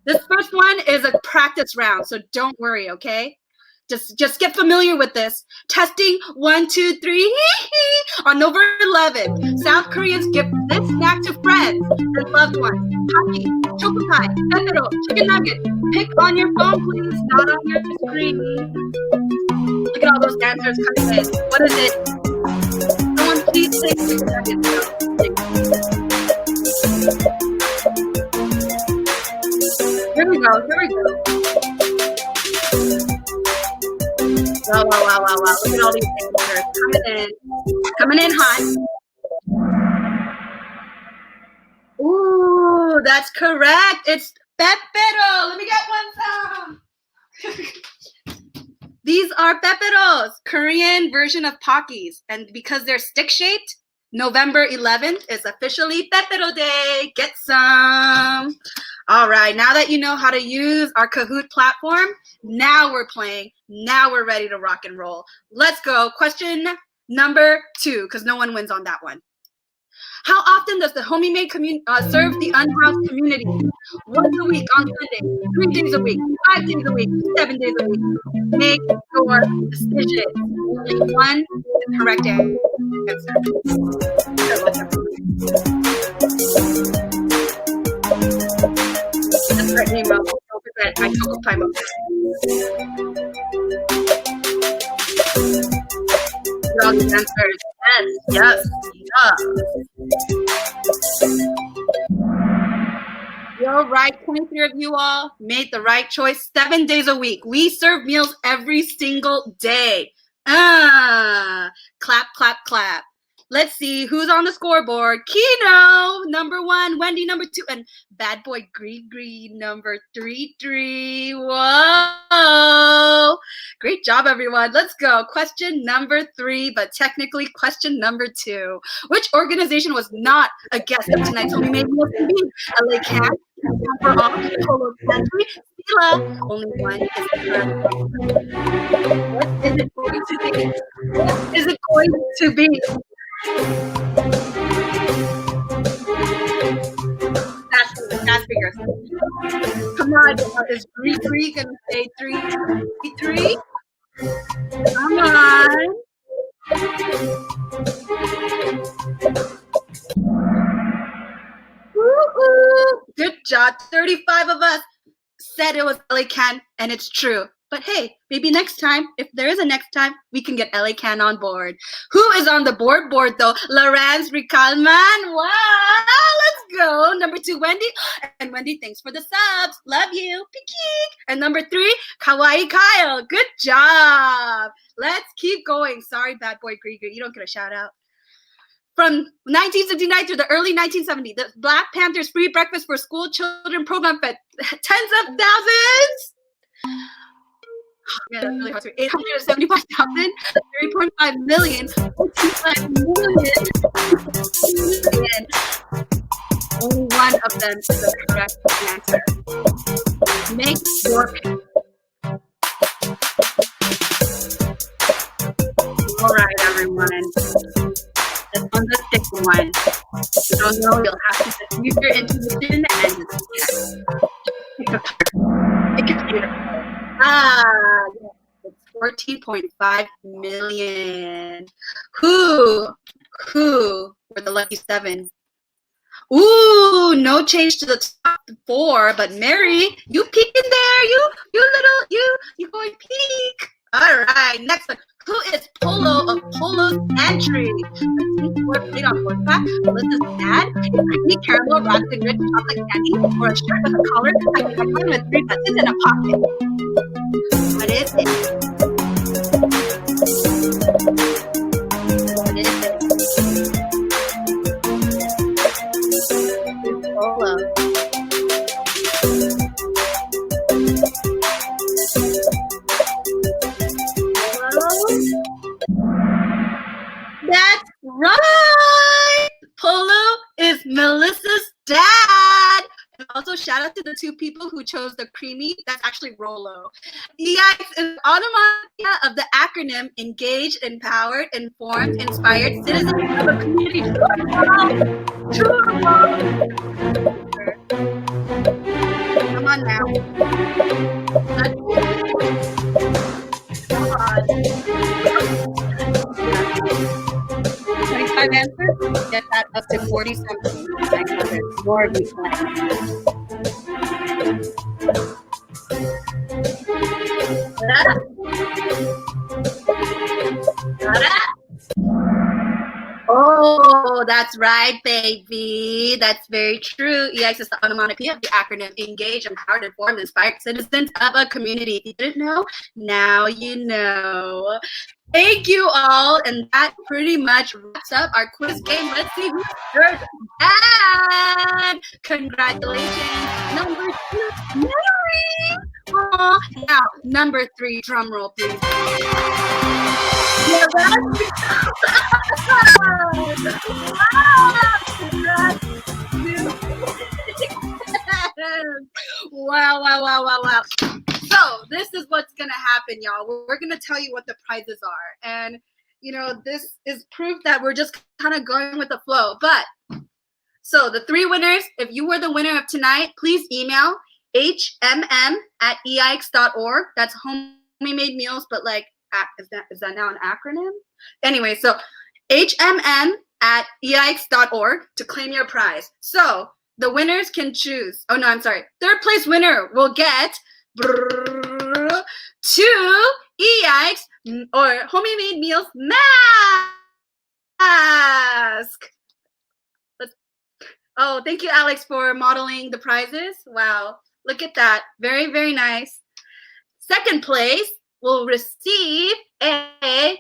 F: This first one is a practice round, so don't worry, okay? Just get familiar with this. Testing 1, 2, 3. On November 11th, South Koreans give this snack to friends and loved ones. Taki, choco pie, pepero, chicken nugget. Pick on your phone, please, not on your screen. Look at all those answers coming in. What is it? Someone please say chicken nuggets. Here we go. Wow. Look at all these answers coming in hot. Ooh, that's correct. It's Pepero. Let me get one some. These are peperos, Korean version of Pockies. And because they're stick-shaped, November 11th is officially Pepero Day. Get some. All right, now that you know how to use our Kahoot platform, now we're playing. Now we're ready to rock and roll. Let's go. Question number 2, because no one wins on that one. How often does the Homie Made serve the unhoused community? Once a week on Sunday, 3 days a week, 5 days a week, 7 days a week. Make your decision. Only one is the correct answer. That's right, Nemo. Don't forget my Coco Pie moment. All the answers. Yes. You're right. 23 of you all made the right choice. 7 days a week. We serve meals every single day. Clap, clap, clap. Let's see who's on the scoreboard. Kino, number 1. Wendy, number 2. And bad boy Gree, number 3. Whoa. Great job, everyone. Let's go. Question number 3, but technically question number 2. Which organization was not a guest of tonight's Homie Made Meals TV? LA Cat, for all, Polo, Pantry, Stila. Only one is correct. What is it going to be? What is it going to be? That's bigger. Come on, is Gree gonna say 3? Come on. Woo-hoo. Good job. 35 of us said it was LA Can, and it's true. But hey, maybe next time, if there is a next time, we can get LA Can on board. Who is on the board though? Laurence Ricalman. Wow, let's go. Number 2, Wendy. And Wendy, thanks for the subs. Love you. Peek. And number 3, Kawaii Kyle. Good job. Let's keep going. Sorry, bad boy Gree. You don't get a shout out. From 1969 through the early 1970s, the Black Panthers free breakfast for school children program fed tens of thousands. Yeah, that's really hard to read. 875,000, 3.5 million, 45 million. Only one of them is the correct answer. Make your pick. All right, everyone. This one's a thick one. If you don't know, you'll have to just use your intuition and just check. Pick a card. Pick a beautiful. It's 14.5 million. Who were the lucky 7? Ooh, no change to the top 4, but Mary, you peek in there. You going peek. All right, next one. Who is Polo of Polo's Pantry? Or played on horseback, Melissa's dad, a creamy caramel wrapped in rich chocolate candy, or a shirt with a collar like a one with 3 buttons and a pocket. What is it? What is it? Polo. That's right! Polo is Melissa's dad! And also shout out to the 2 people who chose the creamy, that's actually Rolo. Eayikes is onomatopoeia of the acronym Engaged, Empowered, Informed, Inspired Citizens of a Community. Come on now. Come on. 25 answers, get that up to 40 something. 900. More of you playing. Oh, that's right, baby. That's very true. Eayikes is the onomatopoeia of the acronym Engage, Empowered, Informed, Inspired Citizens of a Community. If you didn't know, now you know. Thank you all, and that pretty much wraps up our quiz game. Let's see who's third. And congratulations, number 2, Mary. Aw. Now, number 3, drum roll, please. Yeah, wow. So this is what's gonna happen, y'all. We're gonna tell you what the prizes are, and this is proof that we're just kind of going with the flow. But so the 3 winners, if you were the winner of tonight, please email hmm@eayikes.org. That's homemade meals, but like, is that now an acronym? Anyway, so hmm@eayikes.org to claim your prize. So the winners can choose. Oh no, I'm sorry. Third place winner will get 2 Eayikes or homemade meals mask. Oh, thank you, Alex, for modeling the prizes. Wow, look at that. Very, very nice. Second place will receive a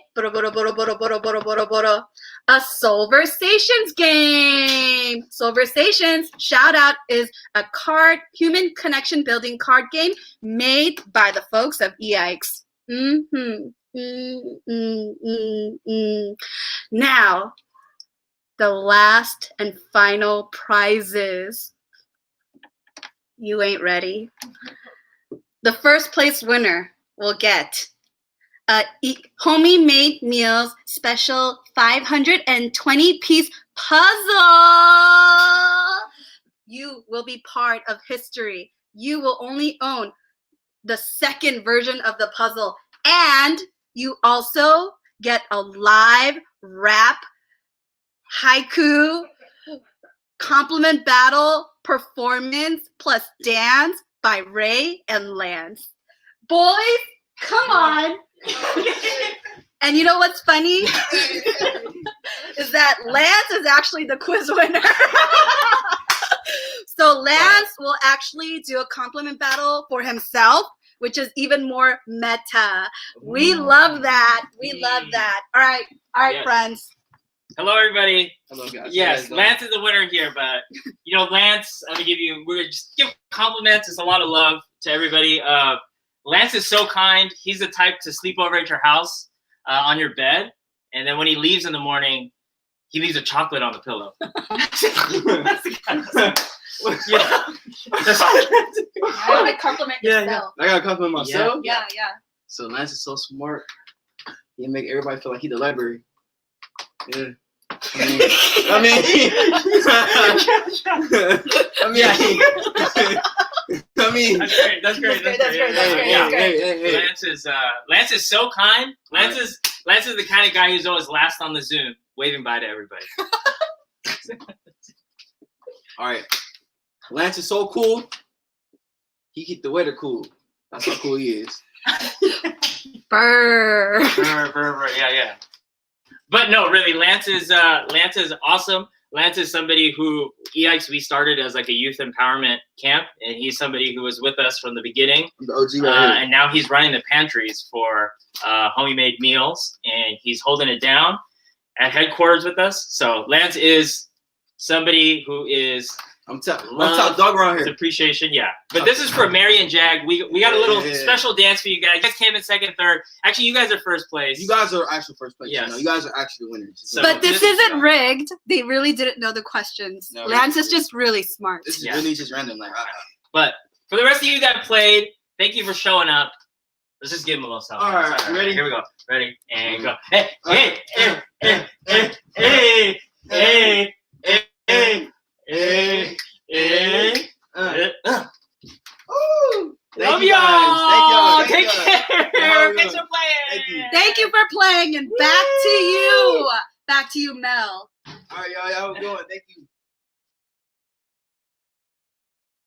F: Solversations game. Solversations, shout out, is a human connection building card game made by the folks of Eayikes. Now, the last and final prizes. You ain't ready. The first place winner will get a homemade meals special 520-piece puzzle. You will be part of history. You will only own the second version of the puzzle, and you also get a live rap haiku compliment battle performance plus dance by Ray and Lance. Boys, come on. And you know what's funny? Is that Lance is actually the quiz winner. So Lance will actually do a compliment battle for himself, which is even more meta. We love that. We love that. All right, yes. Friends.
G: Hello, everybody.
H: Hello, guys.
G: Yes, Lance is the winner here, but Lance, we're gonna just give compliments. It's a lot of love to everybody. Lance is so kind. He's the type to sleep over at your house on your bed, and then when he leaves in the morning, he leaves a chocolate on the pillow.
F: That's the kind of I gotta compliment yourself.
H: I gotta compliment myself.
F: Yeah.
H: So Lance is so smart. He make everybody feel like he's the library. Yeah. I mean,
G: That's great. Lance is so kind. Lance is the kind of guy who's always last on the Zoom, waving bye to everybody.
H: All right. Lance is so cool. He keep the weather cool. That's how cool he is.
F: Burr.
G: Yeah. But no, really, Lance is awesome. Lance is somebody who Eayikes we started as like a youth empowerment camp, and he's somebody who was with us from the beginning.
H: The OG right here.
G: And now he's running the pantries for homemade meals, and he's holding it down at headquarters with us. So Lance is somebody who is
H: I'm top dog around here.
G: Appreciation, yeah. But this is for Mary and Jag. We got a little special dance for you guys. You guys came in second, third. Actually, you guys are first place.
H: You guys are actually first place.
G: Yes.
H: You guys are actually the winners.
F: So but this isn't rigged. They really didn't know the questions. No, Lance is just really smart.
H: This is really just random.
G: But for the rest of you that played, thank you for showing up. Let's just give him a little something.
H: All right, ready?
G: Here we go. Ready? And go. Hey. Love y'all. Take care. Thanks for playing.
F: Thank you for playing, and back to you, Mel.
H: All right, y'all going. Thank you,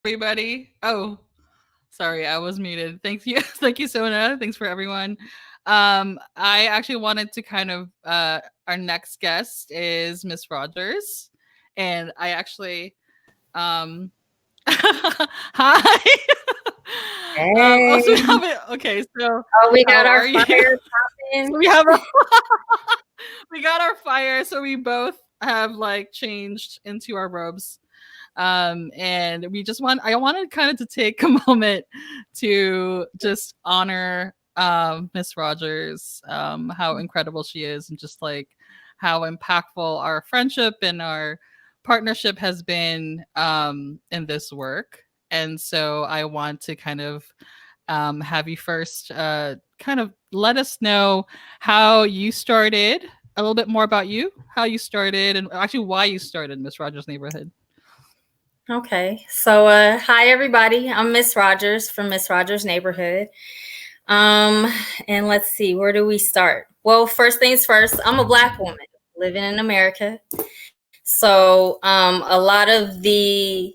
B: everybody. Oh, sorry, I was muted. Thank you, Sona. Thanks for everyone. I actually wanted to kind of our next guest is Miss Rogers, and I actually, hi. Also, we have it. Okay, so
I: we got
B: how
I: our
B: are you?
I: fire popping.
B: So we have we got our fire, so we both have like changed into our robes. And I wanted kind of to take a moment to just honor Miss Rogers, how incredible she is, and just like how impactful our friendship and our partnership has been in this work. And so I want to kind of have you first kind of let us know how you started, a little bit more about you, how you started, and actually why you started Miss Rogers Neighborhood.
I: Okay, so hi everybody. I'm Miss Rogers from Miss Rogers Neighborhood. And let's see, where do we start? Well, first things first, I'm a Black woman living in America. So a lot of the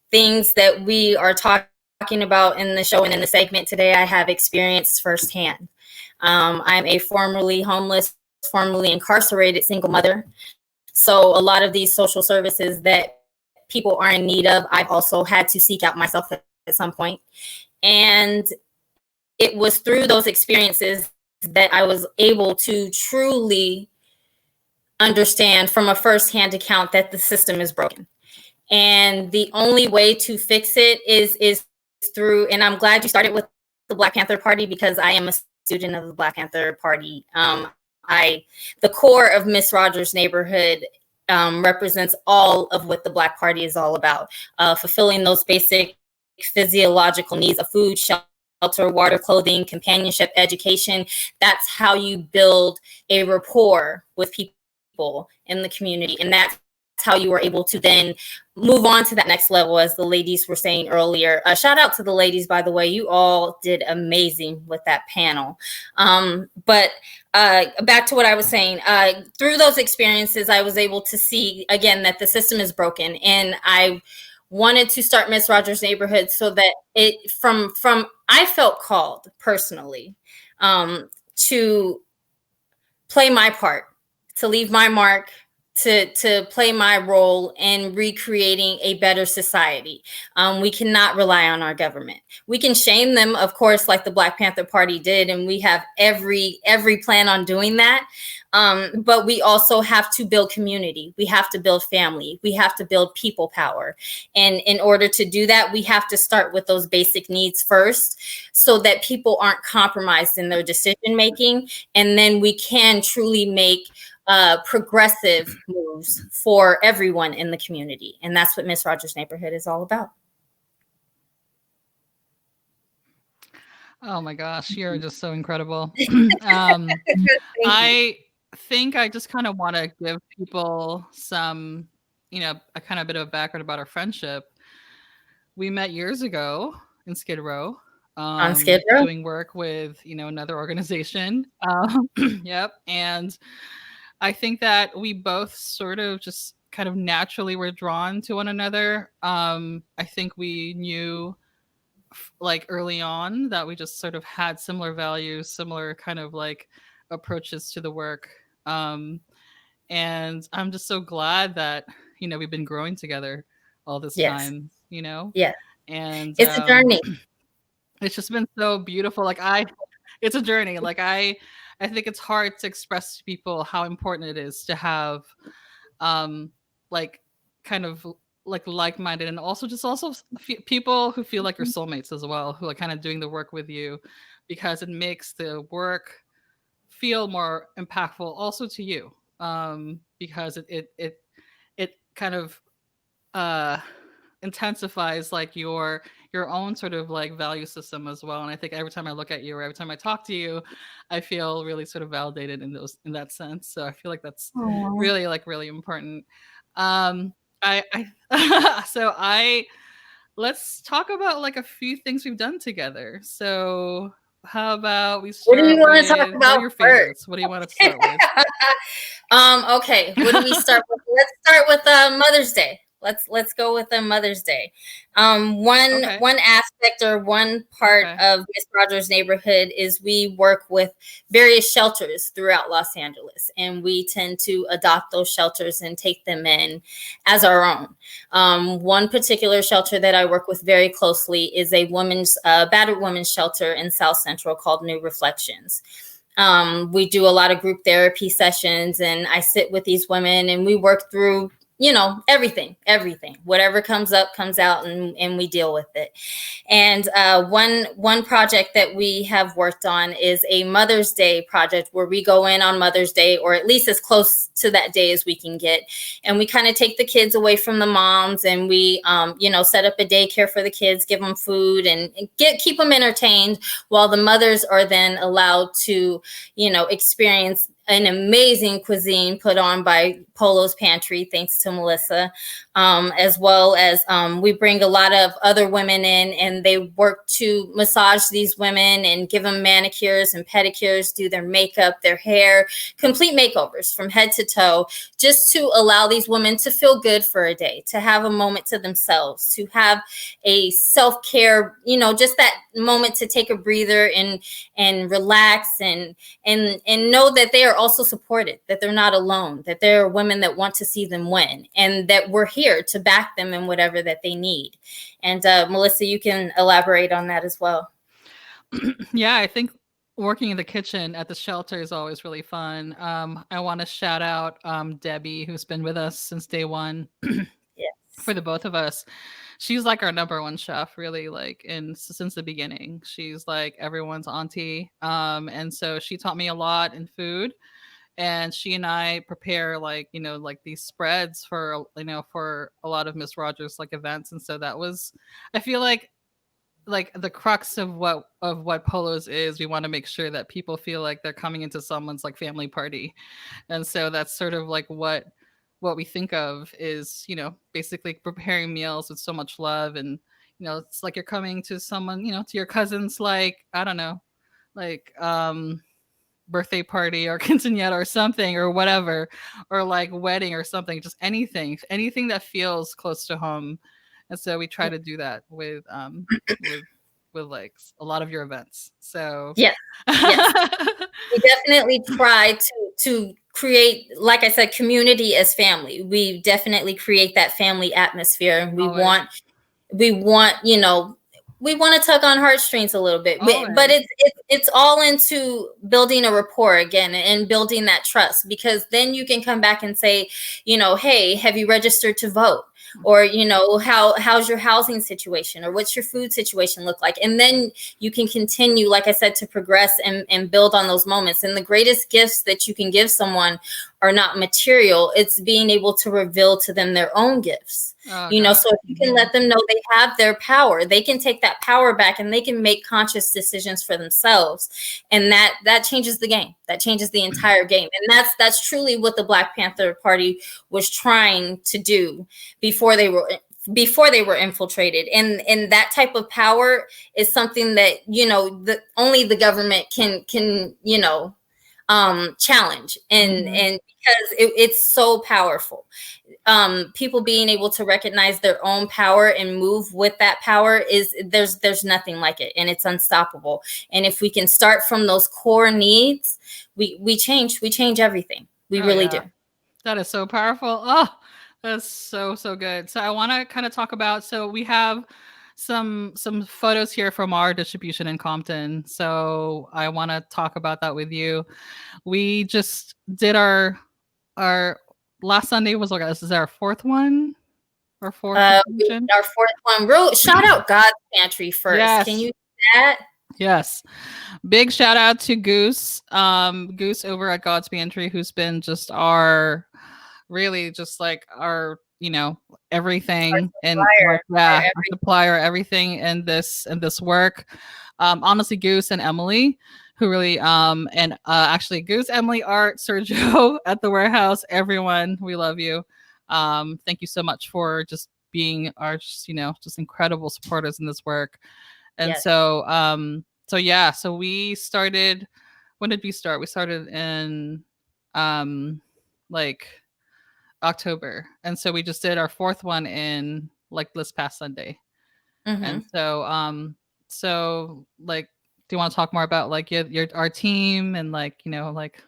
I: things that we are talking about in the show and in the segment today, I have experienced firsthand. I'm a formerly homeless, formerly incarcerated single mother. So a lot of these social services that people are in need of, I've also had to seek out myself at some point. And it was through those experiences that I was able to truly understand from a firsthand account that the system is broken. And the only way to fix it is through, and I'm glad you started with the Black Panther Party, because I am a student of the Black Panther Party. The core of Miss Rogers Neighborhood represents all of what the Black Party is all about, fulfilling those basic physiological needs of food, shelter, water, clothing, companionship, education. That's how you build a rapport with people in the community. And that's how you were able to then move on to that next level, as the ladies were saying earlier. Shout out to the ladies, by the way. You all did amazing with that panel. But back to what I was saying. Through those experiences, I was able to see, again, that the system is broken. And I wanted to start Miss Rogers Neighborhood so that I felt called personally to play my part, to leave my mark, to play my role in recreating a better society. We cannot rely on our government. We can shame them, of course, like the Black Panther Party did, and we have every plan on doing that. But we also have to build community. We have to build family. We have to build people power. And in order to do that, we have to start with those basic needs first, so that people aren't compromised in their decision making. And then we can truly make progressive moves for everyone in the community. And that's what Miss Rogers Neighborhood is all about.
B: Oh my gosh, you're just so incredible. I think I just kind of want to give people some, a kind of bit of a background about our friendship. We met years ago in Skid Row.
I: On Skid Row?
B: Doing work with, another organization. Yep. And I think that we both sort of just kind of naturally were drawn to one another. I think we knew like early on that we just sort of had similar values, similar kind of like approaches to the work. And I'm just so glad that, we've been growing together all this time,
I: Yeah.
B: And
I: it's a journey.
B: It's just been so beautiful. It's a journey. I think it's hard to express to people how important it is to have, kind of like-minded, and also people who feel like your soulmates as well, who are kind of doing the work with you, because it makes the work feel more impactful also to you, because it kind of intensifies like your own sort of like value system as well. And I think every time I look at you, or every time I talk to you, I feel really sort of validated in that sense. So I feel like that's really important. Let's talk about like a few things we've done together. So how about we start?
I: What do you want to talk about
B: your favorites? What do you want to start with?
I: Okay, what do we start with? Let's start with Mother's Day. Let's go with the Mother's Day. One
B: Okay.
I: one aspect or one part
B: Okay.
I: of Miss Rogers' neighborhood is we work with various shelters throughout Los Angeles, and we tend to adopt those shelters and take them in as our own. One particular shelter that I work with very closely is a battered women's shelter in South Central called New Reflections. We do a lot of group therapy sessions, and I sit with these women and we work through, everything, whatever comes up, comes out, and we deal with it. And one project that we have worked on is a Mother's Day project where we go in on Mother's Day, or at least as close to that day as we can get. And we kind of take the kids away from the moms, and we, set up a daycare for the kids, give them food, and keep them entertained, while the mothers are then allowed to, experience an amazing cuisine put on by Polo's Pantry, thanks to Melissa, as well as we bring a lot of other women in, and they work to massage these women and give them manicures and pedicures, do their makeup, their hair, complete makeovers from head to toe, just to allow these women to feel good for a day, to have a moment to themselves, to have a self-care, just that moment to take a breather and relax and know that they are also supported, that they're not alone, that there are women that want to see them win, and that we're here to back them in whatever that they need. And Melissa, you can elaborate on that as well.
B: Yeah, I think working in the kitchen at the shelter is always really fun. I want to shout out Debbie, who's been with us since day one.
I: Yes.
B: For the both of us. She's like our number one chef, really, since the beginning. She's like everyone's auntie. And so she taught me a lot in food. And she and I prepare these spreads for a lot of Miss Rogers events. And so that was, I feel like the crux of what Polos is. We want to make sure that people feel like they're coming into someone's family party. And so that's sort of what we think of is, basically preparing meals with so much love. And, it's like you're coming to someone, to your cousin's, I don't know, birthday party or quinceañera or something or whatever, or wedding or something, just anything that feels close to home. And so we try to do that with a lot of your events. So
I: yes. We definitely try to create, like I said, community as family. We definitely create that family atmosphere. We want to tug on heartstrings a little bit, but it's all into building a rapport again and building that trust, because then you can come back and say, hey, have you registered to vote? Or, how's your housing situation, or what's your food situation look like? And then you can continue, like I said, to progress and build on those moments. And the greatest gifts that you can give someone are not material. It's being able to reveal to them their own gifts. So if you can let them know they have their power, they can take that power back and they can make conscious decisions for themselves. And that changes the game. That changes the entire game. And that's truly what the Black Panther Party was trying to do before they were infiltrated. And that type of power is something that, only the government can challenge. And because it's so powerful. People being able to recognize their own power and move with that power there's nothing like it, and it's unstoppable. And if we can start from those core needs, we change everything. We really do.
B: That is so powerful. Oh, that's so good. So I want to kind of talk about, so we have some photos here from our distribution in Compton. So I want to talk about that with you. We just did our last Sunday was this is our fourth one? Our fourth
I: our fourth one. Shout out God's Pantry first. Yes. Can you do that?
B: Yes. Big shout out to Goose. Goose over at God's Pantry, who's been just our everything, and our supplier, everything in this work. Honestly, Goose and Emily, who really actually Goose, Emily, Art, Sergio at the warehouse, everyone, we love you. Thank you so much for just being our just incredible supporters in this work. And so we started, when did we start? We started in October, and so we just did our 4th one in like this past Sunday. And so like, do you want to talk more about like your our team and like, you know, like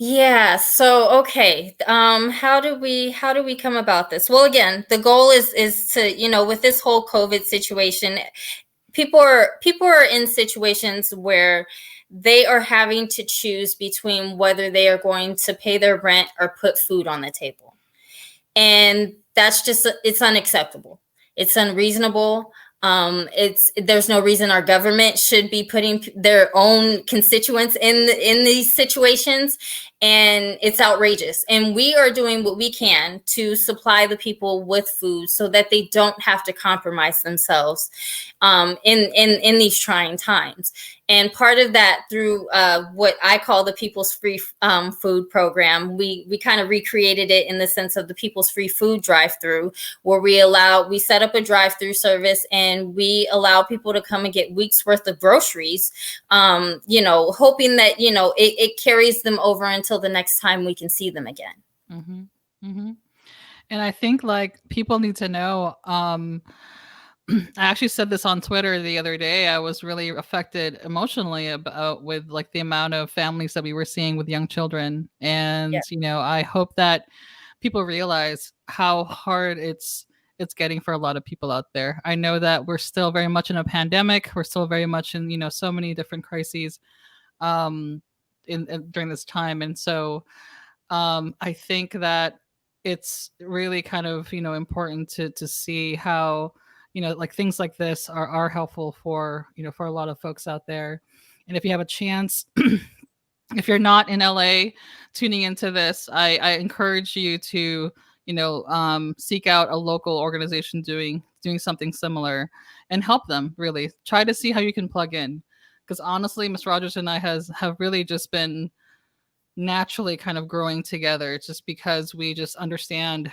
I: Yeah. So okay. How do we come about this? Well, again, the goal is to, you know, with this whole COVID situation, people are in situations where they are having to choose between whether they are going to pay their rent or put food on the table. And that's just, it's unacceptable. It's unreasonable. There's no reason our government should be putting their own constituents in these situations, and it's outrageous. And we are doing what we can to supply the people with food so that they don't have to compromise themselves in these trying times. And part of that, through what I call the People's Free Food Program, we kind of recreated it in the sense of the People's Free Food Drive-Through, where we set up a drive-through service and we allow people to come and get weeks worth of groceries, you know, hoping that, you know, it carries them over until the next time we can see them again.
B: Mm-hmm. Mm-hmm. And I think like people need to know, I actually said this on Twitter the other day. I was really affected emotionally about with like the amount of families that we were seeing with young children. And,
I: Yeah.
B: you know, I hope that people realize how hard it's getting for a lot of people out there. I know that we're still very much in a pandemic. We're still very much in, you know, so many different crises during this time. And so I think that it's really kind of, you know, important to see how, you know, like things like this are helpful for, you know, for a lot of folks out there. And if you have a chance, if you're not in LA tuning into this, I encourage you to, you know, seek out a local organization doing something similar and help them. Really try to see how you can plug in, because honestly, Miss Rogers and I have really just been naturally kind of growing together. It's just because we just understand,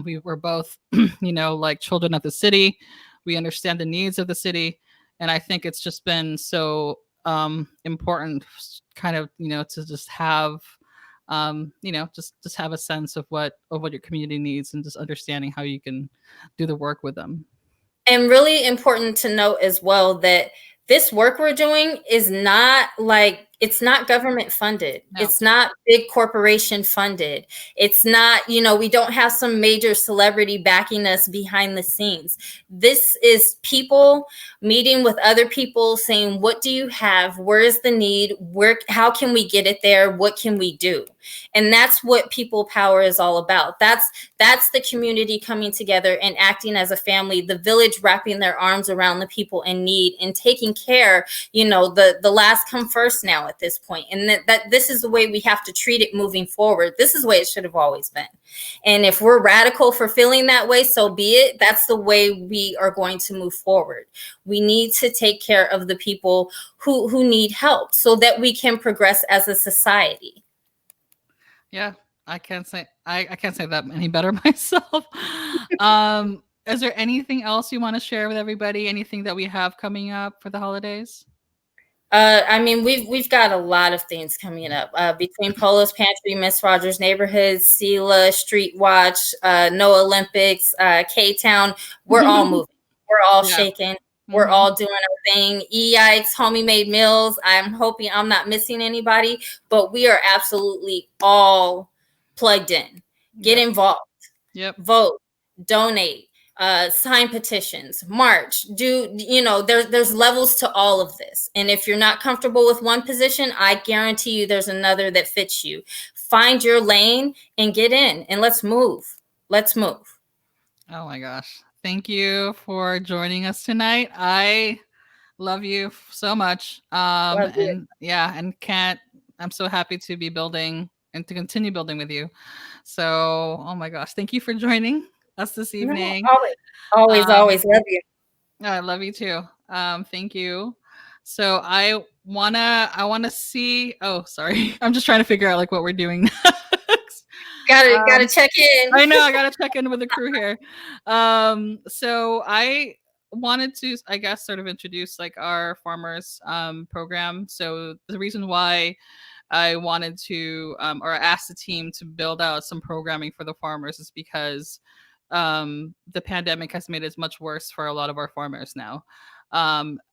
B: we were both you know, like children of the city. We understand the needs of the city, and I think it's just been so important kind of, you know, to just have you know, just have a sense of what your community needs and just understanding how you can do the work with them.
I: And really important to note as well that this work we're doing is not like, it's not government funded.
B: No.
I: It's not big corporation funded. It's not, you know, we don't have some major celebrity backing us behind the scenes. This is people meeting with other people saying, what do you have? Where is the need? How can we get it there? What can we do? And that's what people power is all about. That's the community coming together and acting as a family, the village wrapping their arms around the people in need and taking care, you know, the last come first now at this point. And that this is the way we have to treat it moving forward. This is the way it should have always been. And if we're radical for feeling that way, so be it. That's the way we are going to move forward. We need to take care of the people who need help so that we can progress as a society.
B: Yeah, I can't say that any better myself. Is there anything else you want to share with everybody? Anything that we have coming up for the holidays?
I: I mean, we've got a lot of things coming up between Polo's Pantry, Miss Rogers Neighborhood, SELA, Street Watch, No Olympics, K-Town. We're all moving. We're all shaking. We're all doing our thing. Eayikes, homemade meals. I'm hoping I'm not missing anybody, but we are absolutely all plugged in. Get involved. Vote. Donate. Sign petitions, march, do, you know, there's levels to all of this. And if you're not comfortable with one position, I guarantee you there's another that fits you. Find your lane and get in, and let's move. Let's move.
B: Oh my gosh. Thank you for joining us tonight. I love you so much. And yeah, and I'm so happy to be building and to continue building with you. So, oh my gosh, thank you for joining us this evening.
I: No, always love you.
B: I love you too. Thank you. So I wanna see. Oh, sorry. I'm just trying to figure out like what we're doing next.
I: Gotta check in.
B: I know, I gotta check in with the crew here. So I wanted to, I guess, sort of introduce like our farmers program. So the reason why I wanted to, or asked the team to build out some programming for the farmers is because the pandemic has made it much worse for a lot of our farmers now.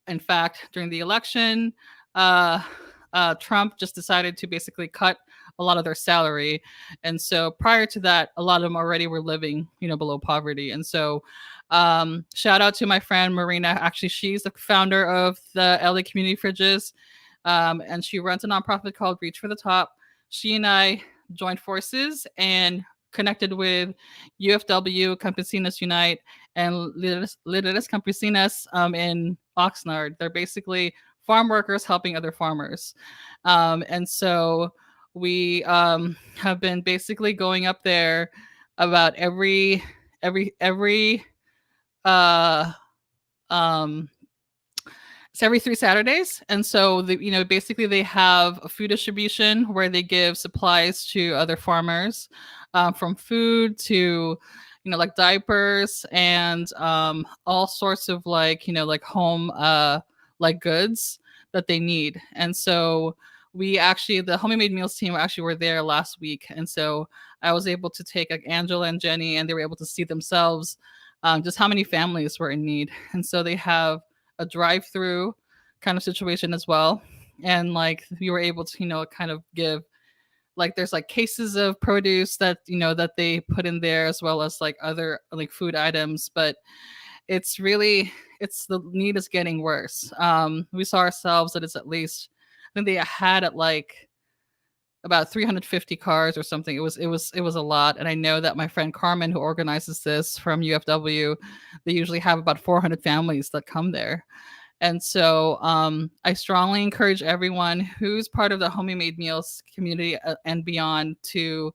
B: In fact, during the election, Trump just decided to basically cut a lot of their salary. And so prior to that, a lot of them already were living, below poverty. And so shout out to my friend Marina. Actually, she's the founder of the LA Community Fridges. And she runs a nonprofit called Reach for the Top. She and I joined forces and connected with UFW, Campesinas Unite, and Líderes Campesinas in Oxnard. They're basically farm workers helping other farmers. And so we have been basically going up there about every it's every 3 Saturdays. And so, basically they have a food distribution where they give supplies to other farmers, from food to, like diapers and all sorts of home goods that they need. And so the Homemade Meals team actually were there last week. And so I was able to take Angela and Jenny, and they were able to see themselves just how many families were in need. And so they have a drive-through kind of situation as well. And we were able to, kind of give, there's cases of produce that, that they put in there, as well as other food items. But it's the need is getting worse. We saw ourselves that it's at least, I think they had at about 350 cars or something. It was a lot. And I know that my friend Carmen, who organizes this from UFW, they usually have about 400 families that come there. And so I strongly encourage everyone who's part of the Homemade Meals community and beyond to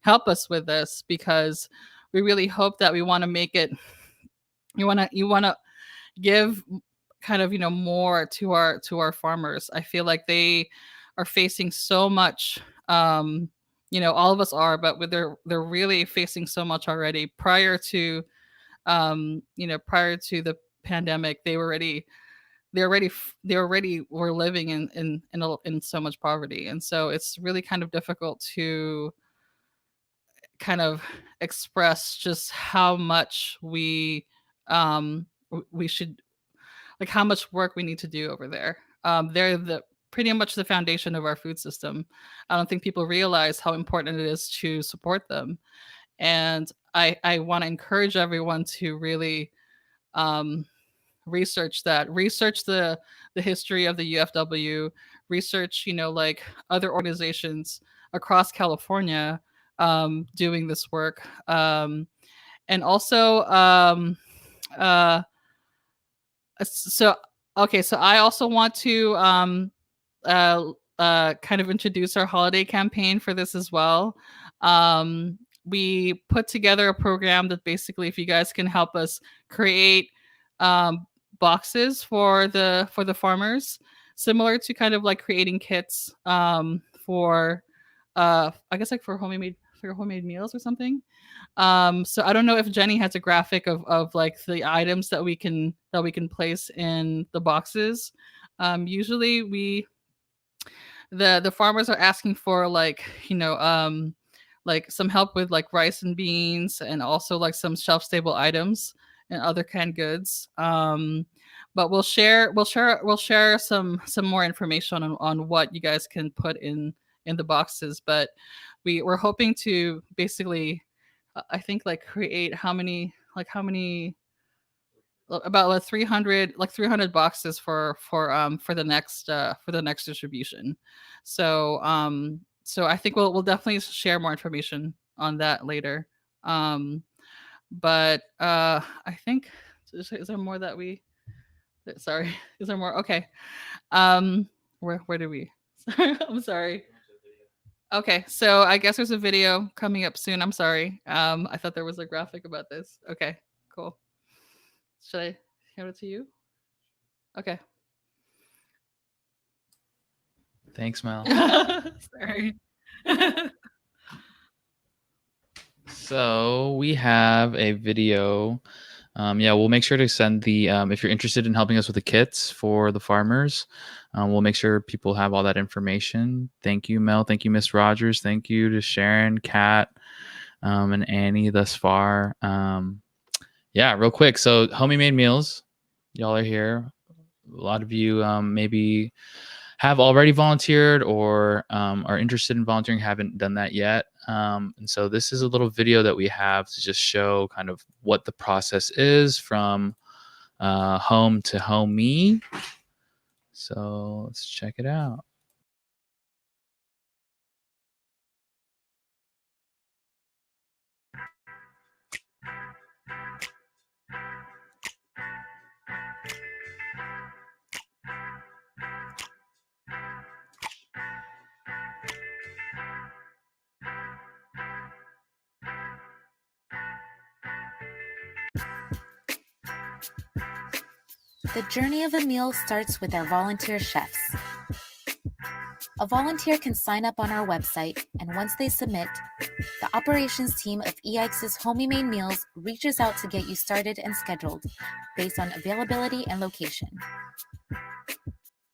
B: help us with this, because we really hope that we want to make it, you want to give kind of, more to our farmers. I feel like they are facing so much, all of us are, but they're really facing so much already. Prior to the pandemic, they already were living in so much poverty. And so it's really kind of difficult to kind of express just how much we should, how much work we need to do over there. They're pretty much the foundation of our food system. I don't think people realize how important it is to support them. And I want to encourage everyone to really research the history of the UFW, research, other organizations across California doing this work. And also, so I also want to kind of introduce our holiday campaign for this as well. We put together a program that basically, if you guys can help us create boxes for the farmers, similar to kind of creating kits for I guess for homemade meals or something. So I don't know if Jenny has a graphic of the items that we can place in the boxes. Usually the farmers are asking for some help with rice and beans, and also some shelf stable items and other canned goods. But we'll share some more information on what you guys can put in the boxes. But we're hoping to basically, I think create about 300 boxes for the next distribution. So I think we'll definitely share more information on that later. But I think, is there more that we? Sorry, is there more? Okay. Where do we? I'm sorry. Okay, so I guess there's a video coming up soon. I'm sorry. I thought there was a graphic about this. Okay, cool. Should I hand it to you? Okay.
A: Thanks, Mel.
B: Sorry.
A: So we have a video. We'll make sure to send the if you're interested in helping us with the kits for the farmers, We'll make sure people have all that information. Thank you, Mel. Thank you, Miss Rogers. Thank you to Sharon, Kat, and Annie thus far. Yeah, real quick. So Homie Made Meals, y'all are here. A lot of you maybe have already volunteered or are interested in volunteering, haven't done that yet. And so this is a little video that we have to just show kind of what the process is from home to homie. So let's check it out.
J: The journey of a meal starts with our volunteer chefs. A volunteer can sign up on our website, and once they submit, the operations team of Eayikes' Homie Made Meals reaches out to get you started and scheduled based on availability and location.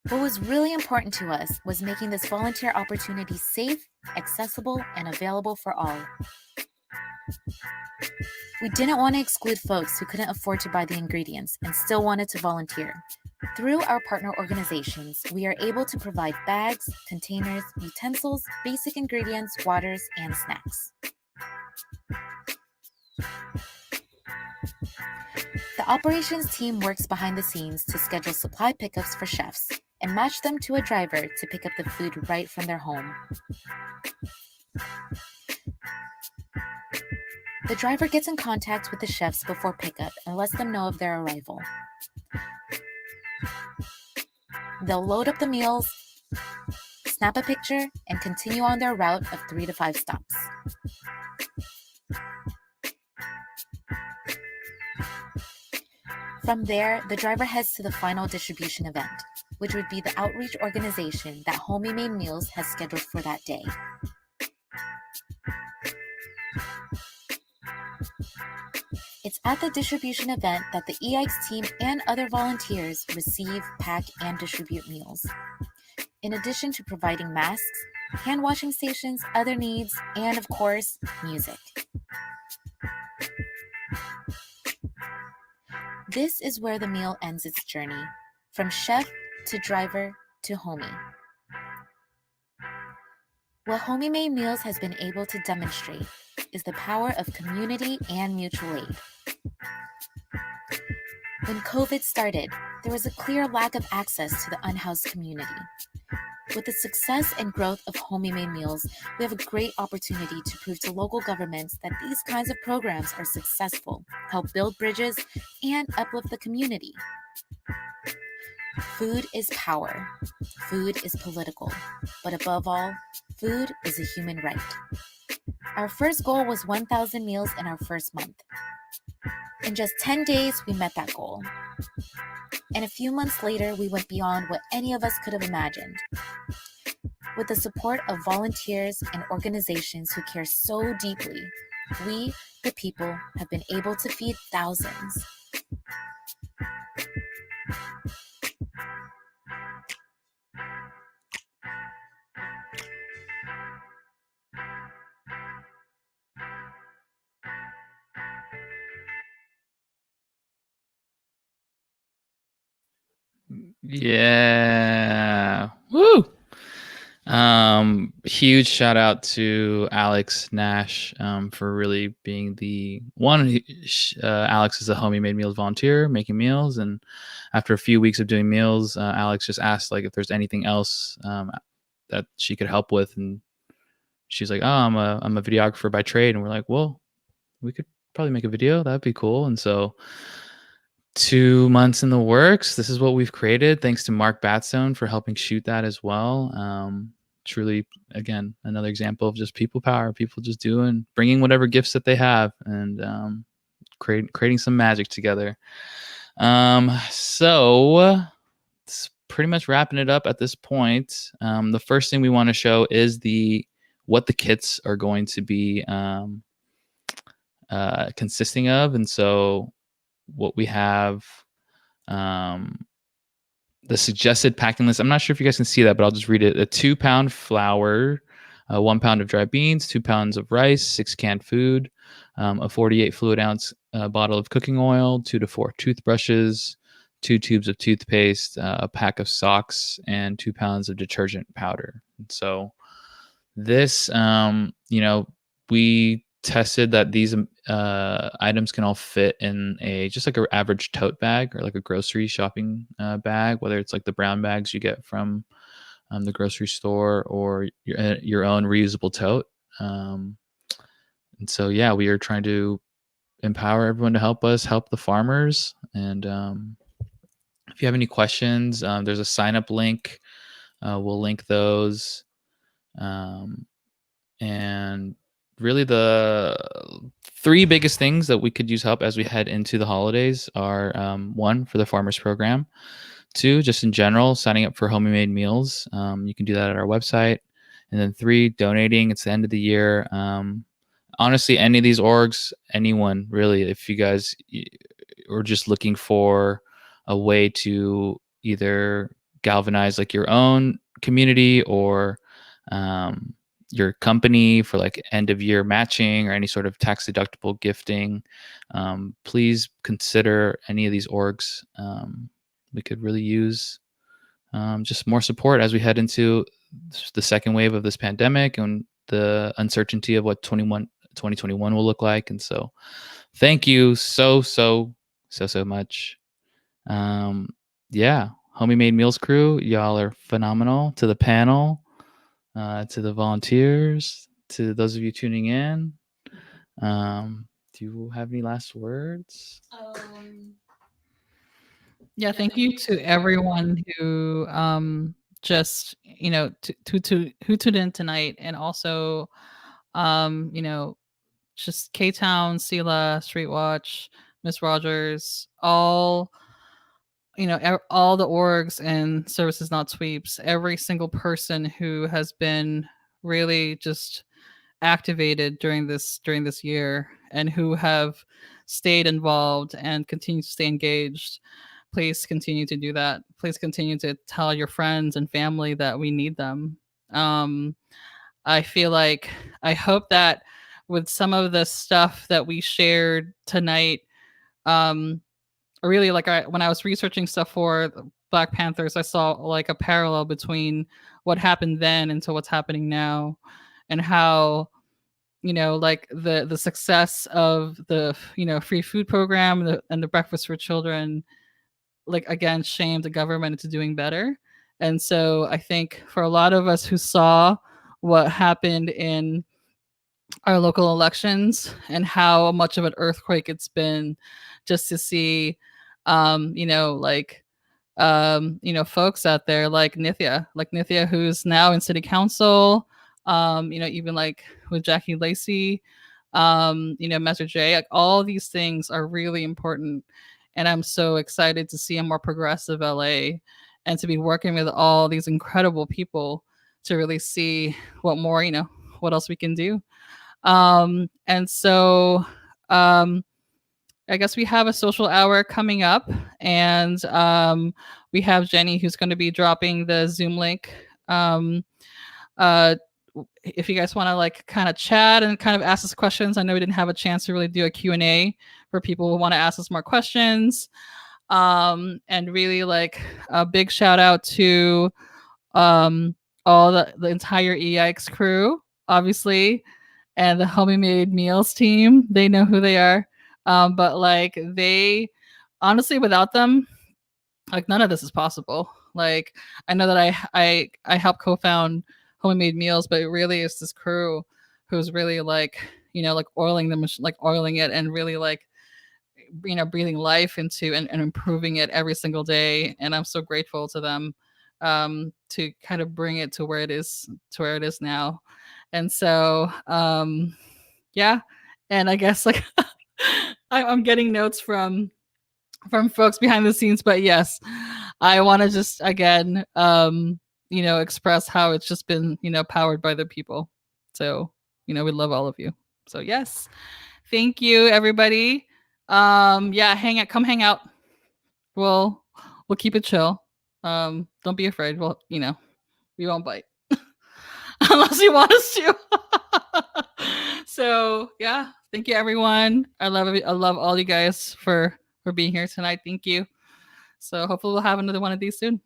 J: What was really important to us was making this volunteer opportunity safe, accessible, and available for all. We didn't want to exclude folks who couldn't afford to buy the ingredients and still wanted to volunteer. Through our partner organizations, we are able to provide bags, containers, utensils, basic ingredients, waters, and snacks. The operations team works behind the scenes to schedule supply pickups for chefs and match them to a driver to pick up the food right from their home. The driver gets in contact with the chefs before pickup and lets them know of their arrival. They'll load up the meals, snap a picture, and continue on their route of 3 to 5 stops. From there, the driver heads to the final distribution event, which would be the outreach organization that Homie Made Meals has scheduled for that day. It's at the distribution event that the Eayikes team and other volunteers receive, pack, and distribute meals. In addition to providing masks, hand washing stations, other needs, and of course, music. This is where the meal ends its journey, from chef to driver to homie. What Homie Made Meals has been able to demonstrate is the power of community and mutual aid. When COVID started, there was a clear lack of access to the unhoused community. With the success and growth of Homie Made Meals, we have a great opportunity to prove to local governments that these kinds of programs are successful, help build bridges, and uplift the community. Food is power. Food is political. But above all, food is a human right. Our first goal was 1,000 meals in our first month. In just 10 days, we met that goal. And a few months later, we went beyond what any of us could have imagined. With the support of volunteers and organizations who care so deeply, we, the people, have been able to feed thousands.
A: Yeah. Woo. Huge shout out to Alex Nash for really being the one. Alex is a Homie Made Meals volunteer making meals, and after a few weeks of doing meals, Alex just asked like if there's anything else that she could help with, and she's like, "Oh, I'm a videographer by trade," and we're like, "Well, we could probably make a video. That'd be cool." And so 2 months in the works. This is what we've created. Thanks to Mark Batstone for helping shoot that as well. Truly, again, another example of just people power, people just bringing whatever gifts that they have and creating some magic together. So it's pretty much wrapping it up at this point. The first thing we want to show is what the kits are going to be consisting of. And so what we have the suggested packing list. I'm not sure if you guys can see that, but I'll just read it. A 2-pound flour, 1 pound of dry beans, 2 pounds of rice, 6 canned food, a 48 fluid ounce bottle of cooking oil, 2 to 4 toothbrushes, 2 tubes of toothpaste, a pack of socks, and 2 pounds of detergent powder. And so this, we tested that these items can all fit in just like an average tote bag or like a grocery shopping bag, whether it's like the brown bags you get from the grocery store or your own reusable tote. And so, yeah, we are trying to empower everyone to help us help the farmers. And if you have any questions, there's a sign up link. We'll link those. And really the 3 biggest things that we could use help as we head into the holidays are 1, for the farmers program, 2, just in general, signing up for homemade meals. You can do that at our website. And then 3, donating. It's the end of the year. Honestly, any of these orgs, anyone really, if you guys are just looking for a way to either galvanize like your own community or your company for like end of year matching or any sort of tax deductible gifting, please consider any of these orgs. We could really use just more support as we head into the second wave of this pandemic and the uncertainty of what 2021 will look like. And so thank you so much. Yeah, Homie Made Meals crew, y'all are phenomenal. To the panel, to the volunteers, to those of you tuning in. Do you have any last words?
B: Yeah, thank you to everyone who just who tuned in tonight, and also just K-Town, Sela, Streetwatch, Miss Rogers, all all the orgs and services not sweeps, every single person who has been really just activated during this year and who have stayed involved and continue to stay engaged. Please continue to do that. Please continue to tell your friends and family that we need them. I feel like, I hope that with some of the stuff that we shared tonight, really, like, when I was researching stuff for Black Panthers, I saw like a parallel between what happened then and to what's happening now, and how like the success of the free food program and the breakfast for children, like, again, shamed the government into doing better. And so I think for a lot of us who saw what happened in our local elections and how much of an earthquake it's been, just to see folks out there like Nithya, who's now in city council, even like with Jackie Lacey, Master J, like, all these things are really important. And I'm so excited to see a more progressive LA and to be working with all these incredible people to really see what more, what else we can do. And so I guess we have a social hour coming up, and we have Jenny who's going to be dropping the Zoom link. If you guys want to like kind of chat and kind of ask us questions, I know we didn't have a chance to really do a Q&A for people who want to ask us more questions. And really, like, a big shout out to all the entire Eayikes crew, obviously, and the Homie Made Meals team. They know who they are. But like, they, honestly, without them, like, none of this is possible. Like, I know that I helped co-found Homie Made Meals, but it really is this crew who's really like, like oiling oiling it, and really like, breathing life into and improving it every single day. And I'm so grateful to them to kind of bring it to where it is now. And so yeah, and I guess, like, I'm getting notes from folks behind the scenes, but yes, I want to just again express how it's just been powered by the people. So we love all of you. So yes, thank you, everybody. Yeah, come hang out. We'll keep it chill. Don't be afraid. Well, you know, we won't bite unless you want us to. So yeah, thank you everyone. I love all you guys for being here tonight. Thank you. So hopefully we'll have another one of these soon.